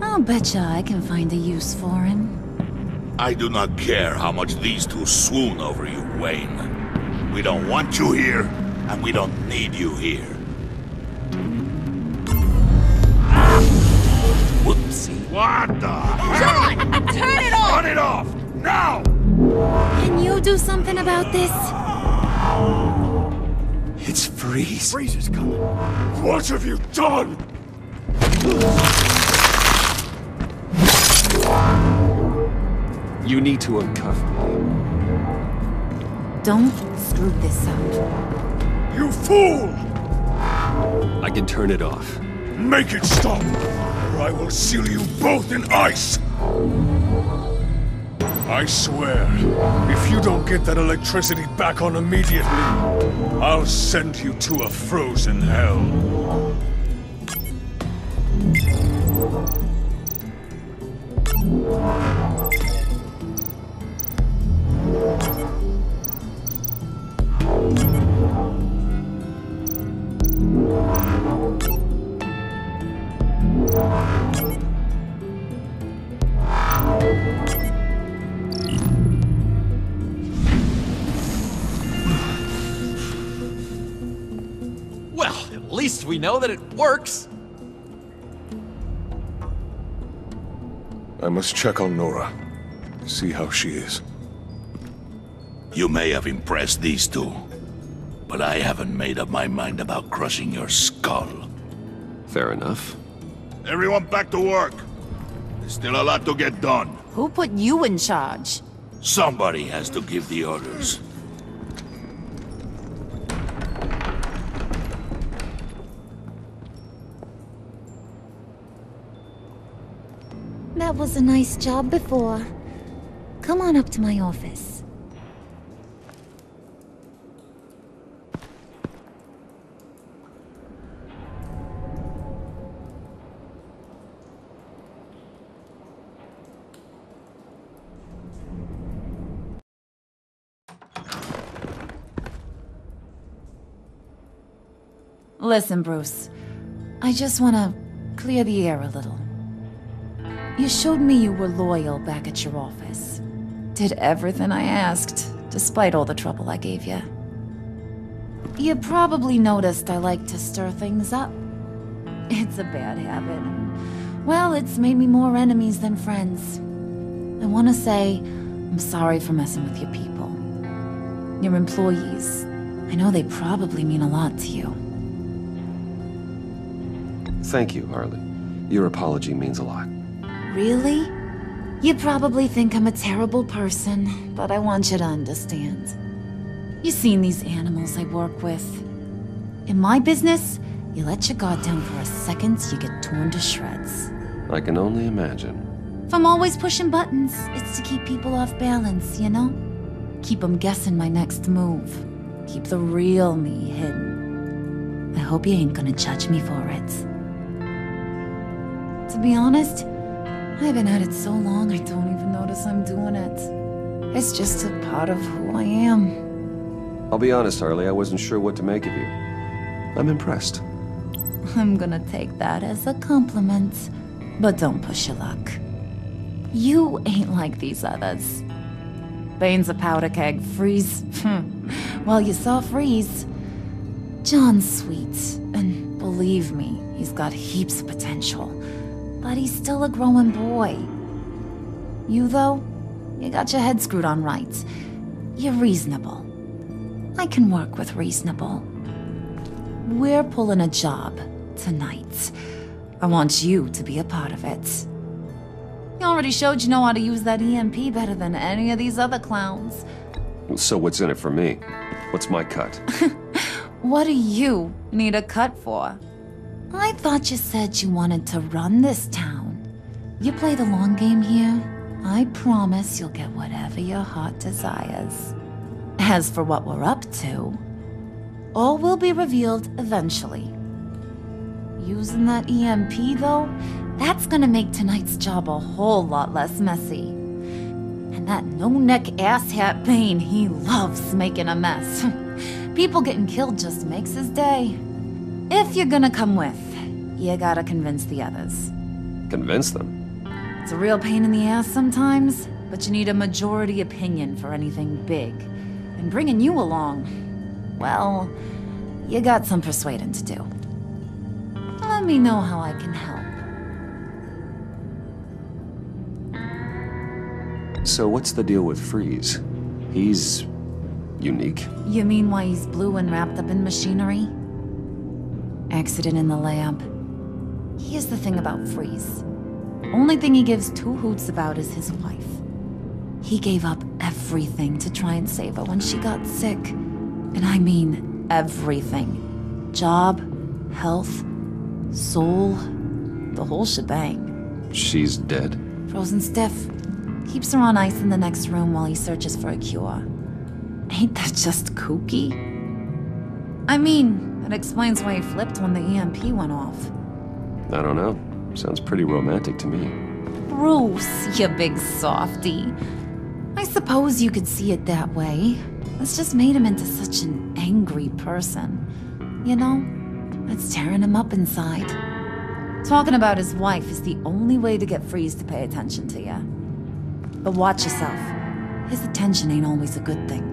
I'll betcha I can find a use for him. I do not care how much these two swoon over you, Wayne. We don't want you here, and we don't need you here. Whoopsie. What the? John! Turn it off! Turn it off! Now! Can you do something about this? It's Freeze. Freeze is coming. What have you done? You need to uncuff me. Don't screw this up. You fool! I can turn it off. Make it stop, or I will seal you both in ice! I swear, if you don't get that electricity back on immediately, I'll send you to a frozen hell. Well, at least we know that it works. I must check on Nora. See how she is. You may have impressed these two, but I haven't made up my mind about crushing your skull. Fair enough. Everyone back to work. There's still a lot to get done. Who put you in charge? Somebody has to give the orders. That was a nice job before. Come on up to my office. Listen, Bruce. I just want to clear the air a little. You showed me you were loyal back at your office. Did everything I asked, despite all the trouble I gave you. You probably noticed I like to stir things up. It's a bad habit, and, well, it's made me more enemies than friends. I want to say I'm sorry for messing with your people. Your employees. I know they probably mean a lot to you. Thank you, Harley. Your apology means a lot. Really? You probably think I'm a terrible person, but I want you to understand. You've seen these animals I work with. In my business, you let your guard down for a second, you get torn to shreds. I can only imagine. If I'm always pushing buttons, it's to keep people off balance, you know? Keep them guessing my next move. Keep the real me hidden. I hope you ain't gonna judge me for it. To be honest, I've been at it so long I don't even notice I'm doing it. It's just a part of who I am. I'll be honest, Harley, I wasn't sure what to make of you. I'm impressed. I'm gonna take that as a compliment, but don't push your luck. You ain't like these others. Bane's a powder keg, Freeze. Well, you saw Freeze. John's sweet, and believe me, he's got heaps of potential. But he's still a growing boy. You, though, you got your head screwed on right. You're reasonable. I can work with reasonable. We're pulling a job tonight. I want you to be a part of it. You already showed you know how to use that EMP better than any of these other clowns. So what's in it for me? What's my cut? What do you need a cut for? I thought you said you wanted to run this town. You play the long game here, I promise you'll get whatever your heart desires. As for what we're up to, all will be revealed eventually. Using that EMP, though, that's gonna make tonight's job a whole lot less messy. And that no-neck asshat Bane, he loves making a mess. People getting killed just makes his day. If you're gonna come with, you gotta convince the others. Convince them? It's a real pain in the ass sometimes, but you need a majority opinion for anything big. And bringing you along, well, you got some persuading to do. Let me know how I can help. So what's the deal with Freeze? He's unique. You mean why he's blue and wrapped up in machinery? Accident in the lab. Here's the thing about Freeze. Only thing he gives two hoots about is his wife. He gave up everything to try and save her when she got sick. And I mean everything. Job, health, soul, the whole shebang. She's dead? Frozen stiff. Keeps her on ice in the next room while he searches for a cure. Ain't that just kooky? I mean, it explains why he flipped when the EMP went off. I don't know. Sounds pretty romantic to me. Bruce, you big softy. I suppose you could see it that way. It's just made him into such an angry person. You know, it's tearing him up inside. Talking about his wife is the only way to get Freeze to pay attention to you. But watch yourself. His attention ain't always a good thing.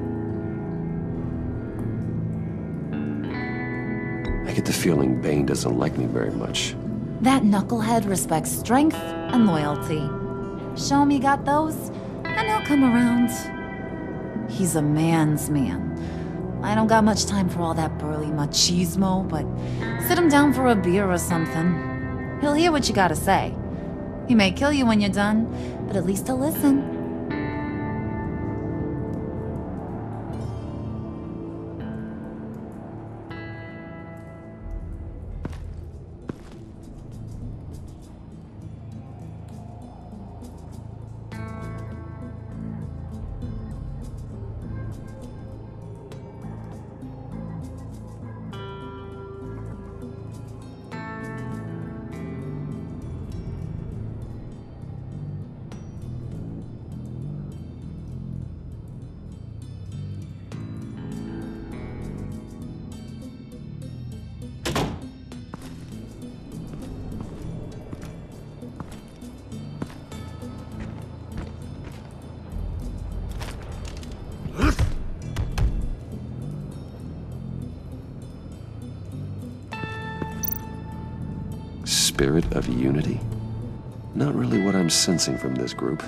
I get the feeling Bane doesn't like me very much. That knucklehead respects strength and loyalty. Show him you got those, and he'll come around. He's a man's man. I don't got much time for all that burly machismo, but sit him down for a beer or something. He'll hear what you gotta say. He may kill you when you're done, but at least he'll listen. Spirit of unity? Not really what I'm sensing from this group.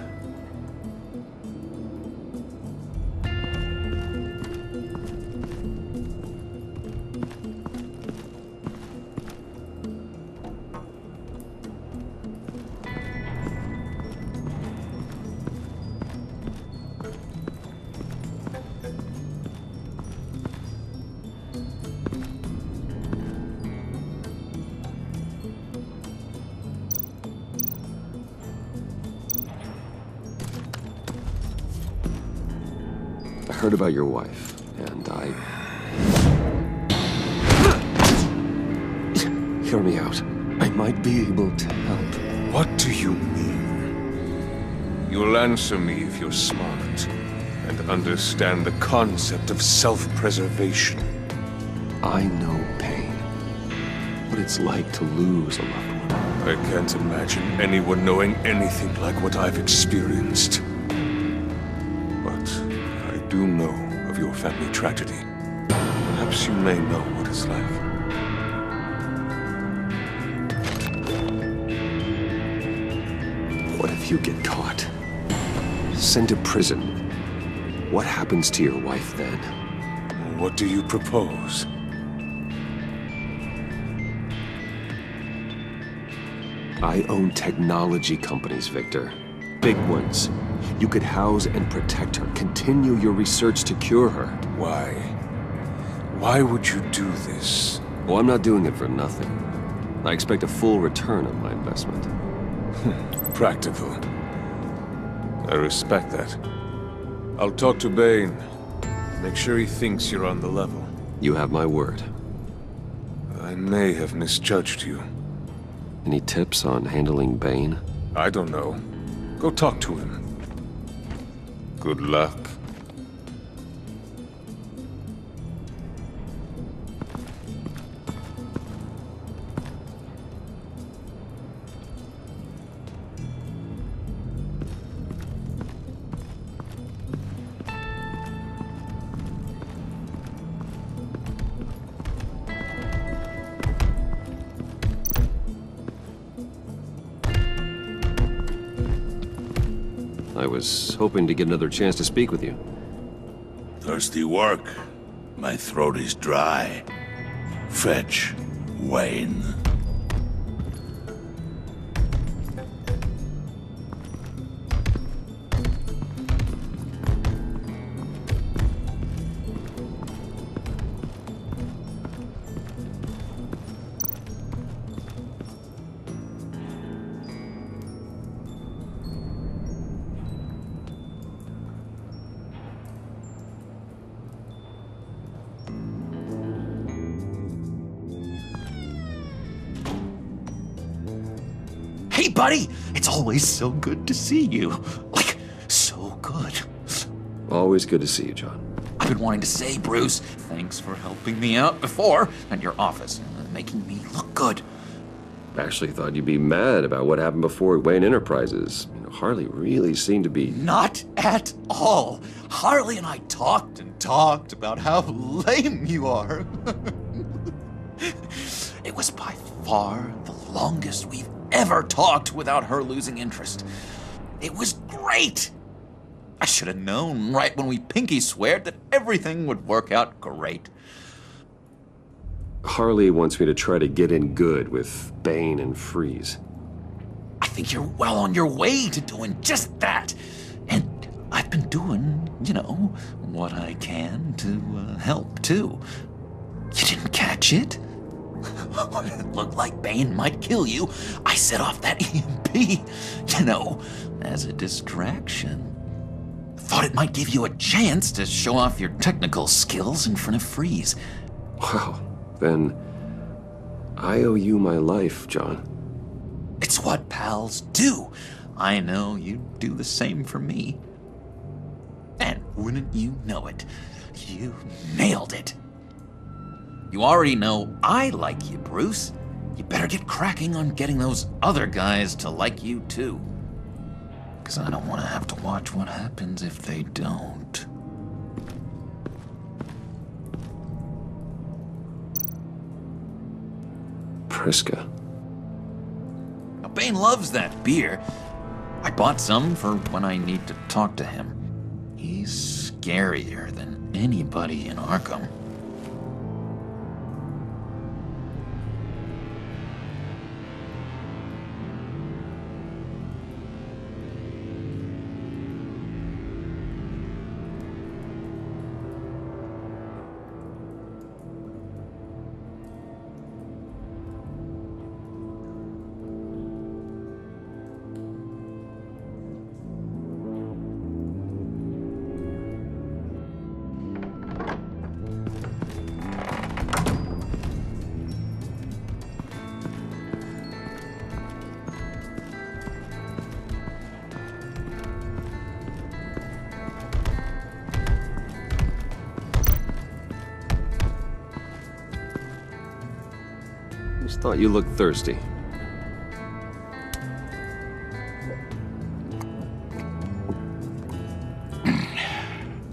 I heard about your wife, and I... Hear me out. I might be able to help. What do you mean? You'll answer me if you're smart, and understand the concept of self-preservation. I know pain. What it's like to lose a loved one. I can't imagine anyone knowing anything like what I've experienced. But I do know of your family tragedy. Perhaps you may know what it's like. What if you get caught? Sent to prison. What happens to your wife then? What do you propose? I own technology companies, Victor. Big ones. You could house and protect her. Continue your research to cure her. Why? Why would you do this? Well, I'm not doing it for nothing. I expect a full return on my investment. Practical. I respect that. I'll talk to Bane. Make sure he thinks you're on the level. You have my word. I may have misjudged you. Any tips on handling Bane? I don't know. Go talk to him. Good luck. I was hoping to get another chance to speak with you. Thirsty work. My throat is dry. Fetch, Wayne. Hey, buddy! It's always so good to see you. Like, so good. Always good to see you, John. I've been wanting to say, Bruce, thanks for helping me out before at your office, making me look good. Actually thought you'd be mad about what happened before at Wayne Enterprises. You know, Harley really seemed to be... Not at all. Harley and I talked and talked about how lame you are. It was by far the longest we've ever talked without her losing interest. It was great. I should have known right when we pinky sweared that everything would work out great. Harley wants me to try to get in good with Bane and Freeze. I think you're well on your way to doing just that. And I've been doing, you know, what I can to help, too. You didn't catch it? It looked like Bane might kill you. I set off that EMP, you know, as a distraction. Thought it might give you a chance to show off your technical skills in front of Freeze. Wow, then I owe you my life, John. It's what pals do. I know you'd do the same for me. And wouldn't you know it, you nailed it. You already know I like you, Bruce. You better get cracking on getting those other guys to like you, too. Because I don't want to have to watch what happens if they don't. Priska. Now, Bane loves that beer. I bought some for when I need to talk to him. He's scarier than anybody in Arkham. Just thought you looked thirsty.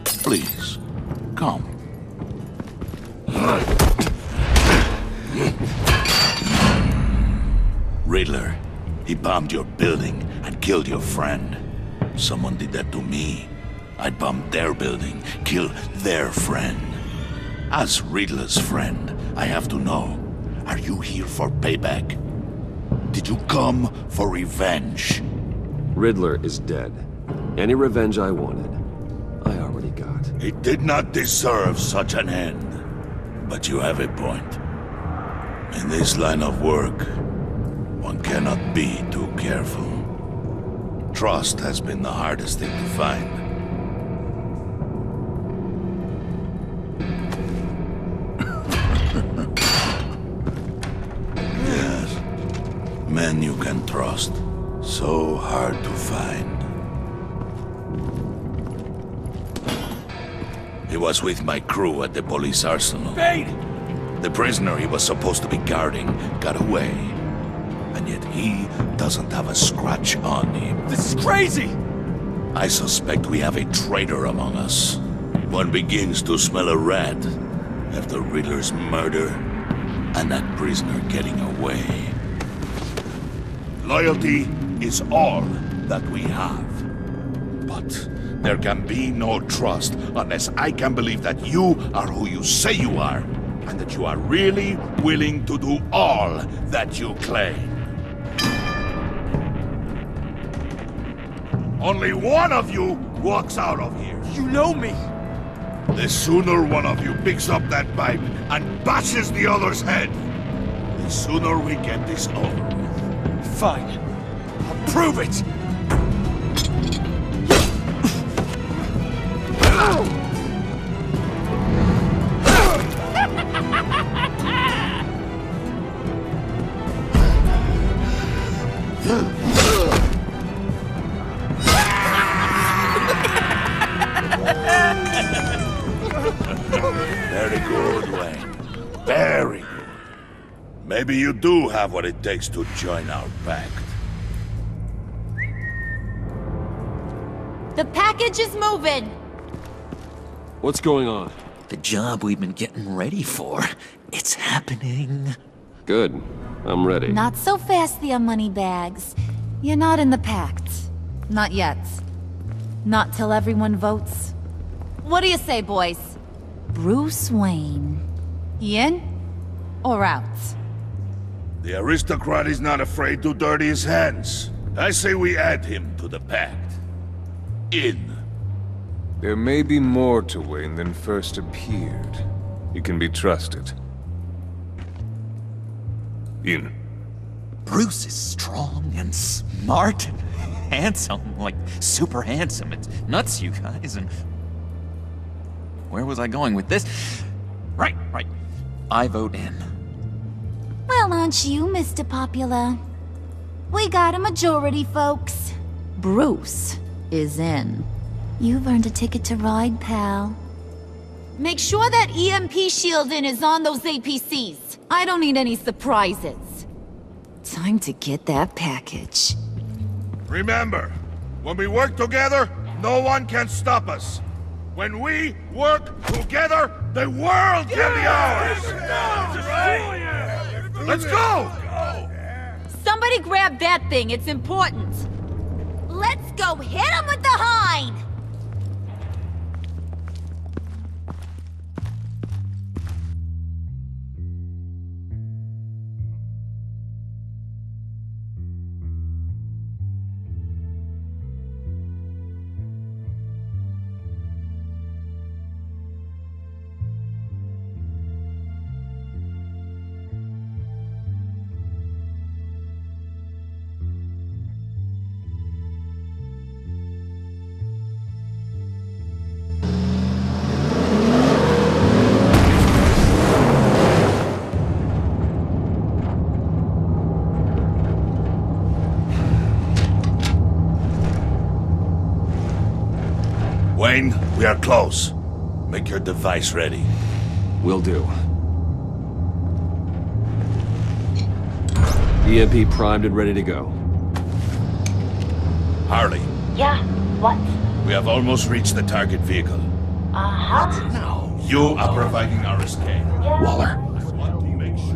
Please, come. Riddler, he bombed your building and killed your friend. Someone did that to me. I'd bomb their building, kill their friend. As Riddler's friend, I have to know, are you here for payback? Did you come for revenge? Riddler is dead. Any revenge I wanted, I already got. He did not deserve such an end. But you have a point. In this line of work, one cannot be too careful. Trust has been the hardest thing to find. Yes, men you can trust. So hard to find. He was with my crew at the police arsenal. Bane! The prisoner he was supposed to be guarding got away. And yet he doesn't have a scratch on him. This is crazy! I suspect we have a traitor among us. One begins to smell a rat after Riddler's murder and that prisoner getting away. Loyalty is all that we have. But there can be no trust unless I can believe that you are who you say you are, and that you are really willing to do all that you claim. Only one of you walks out of here. You know me! The sooner one of you picks up that pipe and bashes the other's head, the sooner we get this over with. Fine. I'll prove it! Maybe you do have what it takes to join our pact. The package is moving! What's going on? The job we've been getting ready for. It's happening. Good. I'm ready. Not so fast there, Moneybags. You're not in the pact. Not yet. Not till everyone votes. What do you say, boys? Bruce Wayne. In or out? The aristocrat is not afraid to dirty his hands. I say we add him to the pact. In. There may be more to Wayne than first appeared. He can be trusted. In. Bruce is strong and smart and handsome, like super handsome. It's nuts, you guys, and... Where was I going with this? Right. I vote in. Well, aren't you, Mr. Popular? We got a majority, folks. Bruce is in. You've earned a ticket to ride, pal. Make sure that EMP shielding is on those APCs. I don't need any surprises. Time to get that package. Remember, when we work together, no one can stop us. When we work together, the world can be ours! Let's go! Somebody grab that thing, it's important. Let's go hit him with the hind! Wayne, we are close. Make your device ready. Will do. EMP primed and ready to go. Harley. Yeah, what? We have almost reached the target vehicle. Uh-huh. Now, you are providing our escape. Waller.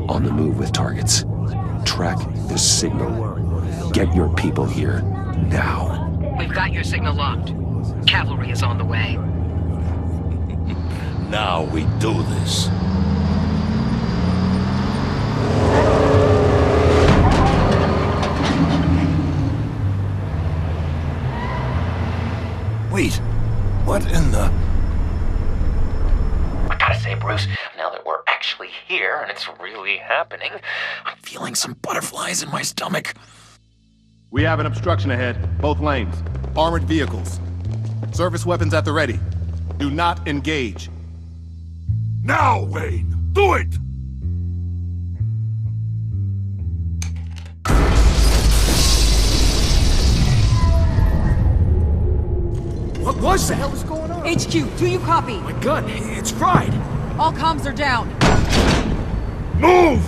On the move with targets. Track the signal. Get your people here, now. We've got your signal locked. Cavalry is on the way. Now we do this. Wait, what in the... I gotta say, Bruce, now that we're actually here and it's really happening, I'm feeling some butterflies in my stomach. We have an obstruction ahead, both lanes. Armored vehicles. Service weapons at the ready. Do not engage. Now, Wayne! Do it! What was that? What the hell is going on? HQ, do you copy? My gun, it's fried. All comms are down. Move!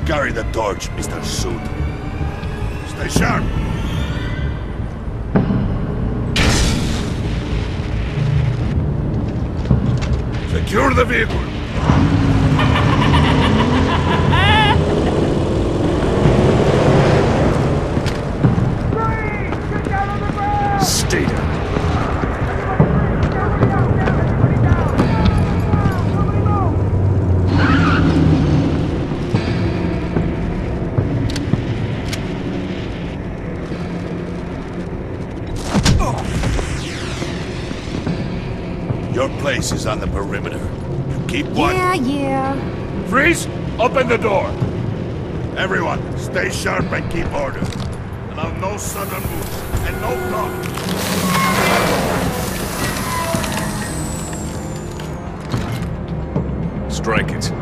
Carry the torch, Mr. Suit. Stay sharp. Secure the vehicle. Stay down. Your place is on the perimeter. Keep one. Yeah. Freeze! Open the door! Everyone, stay sharp and keep order. Allow no sudden moves and no blocking. Strike it.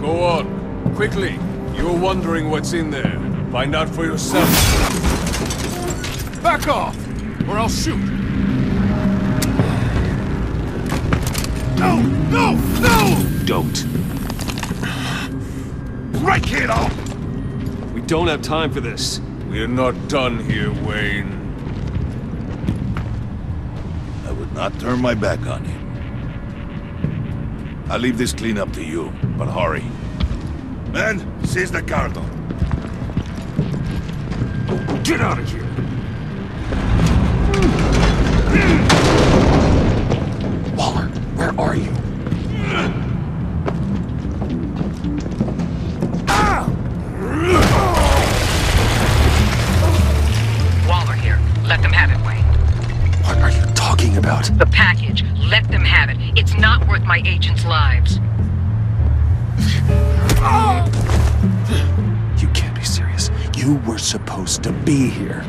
Go on. Quickly. You're wondering what's in there. Find out for yourself. Back off, or I'll shoot. No! No! No! Don't. Break it off! We don't have time for this. We're not done here, Wayne. I would not turn my back on him. I'll leave this cleanup to you, but hurry. Men, seize the cargo. Get out of here! Waller, where are you? Waller here. Let them have it, Wayne. What are you talking about? The package. Let them have it. It's not worth my agents' lives. You can't be serious. You were supposed to be here.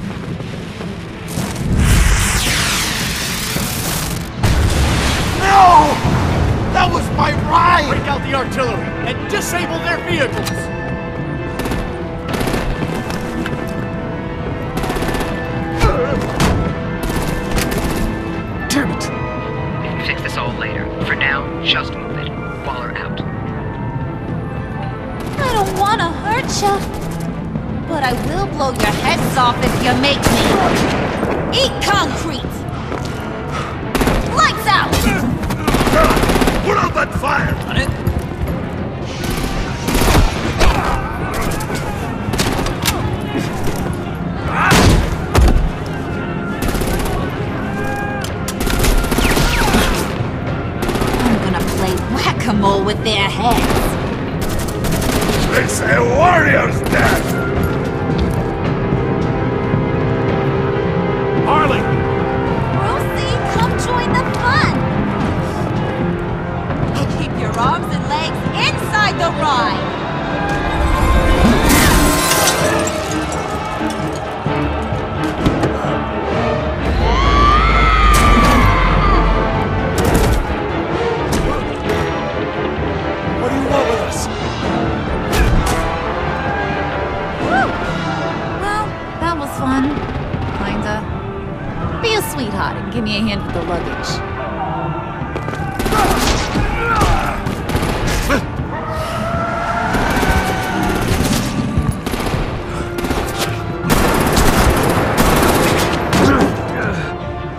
No! That was my ride! Break out the artillery and disable their vehicles! Damn it! We can fix this all later. For now, just move it. Waller out. I don't want to hurt you, but I will blow your heads off if you make me. Eat concrete! Lights out! Put out that fire! On it. I'm gonna play whack-a-mole with their heads. It's a warrior's death! Harley! Rosie, come join the fun! Keep your arms and legs inside the ride! What do you want with us? Woo! Well, that was fun. Kinda. Be a sweetheart and give me a hand with the luggage.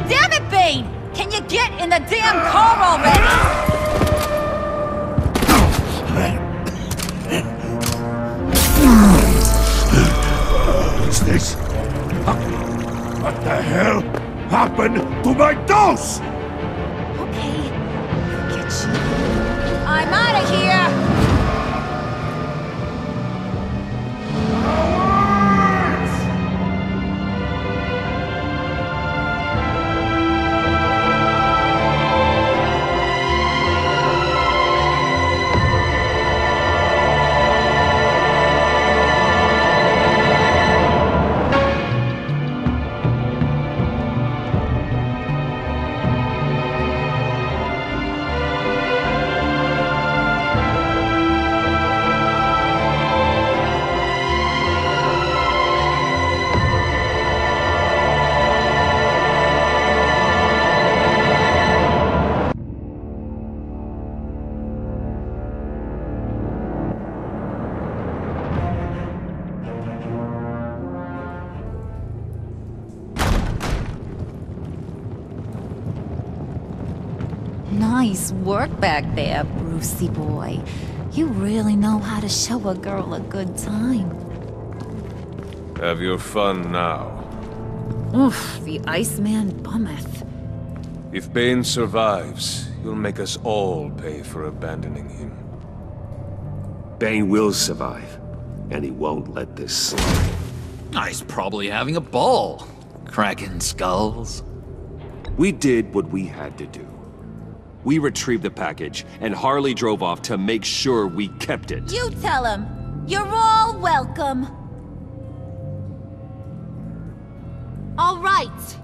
Damn it, Bane! Can you get in the damn car already? What's this? What the hell happened to my dose? Okay, get you. I'm out of here! Nice work back there, Brucey boy. You really know how to show a girl a good time. Have your fun now. Oof, the Iceman bummeth. If Bane survives, you'll make us all pay for abandoning him. Bane will survive, and he won't let this slide. He's probably having a ball. Cracking skulls. We did what we had to do. We retrieved the package, and Harley drove off to make sure we kept it. You tell him. You're all welcome. All right.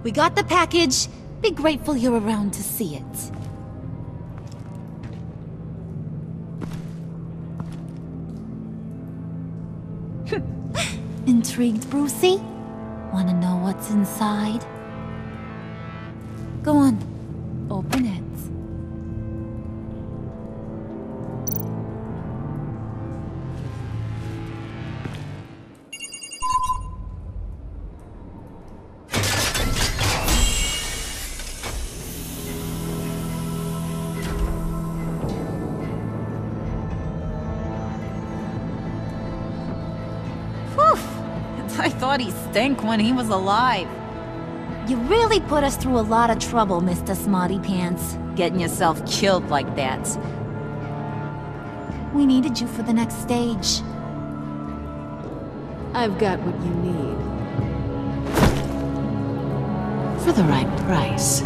We got the package. Be grateful you're around to see it. Intrigued, Brucey? Wanna know what's inside? Go on. Open it. thought he stank when he was alive. You really put us through a lot of trouble, Mr. Smarty Pants. Getting yourself killed like that. We needed you for the next stage. I've got what you need. For the right price.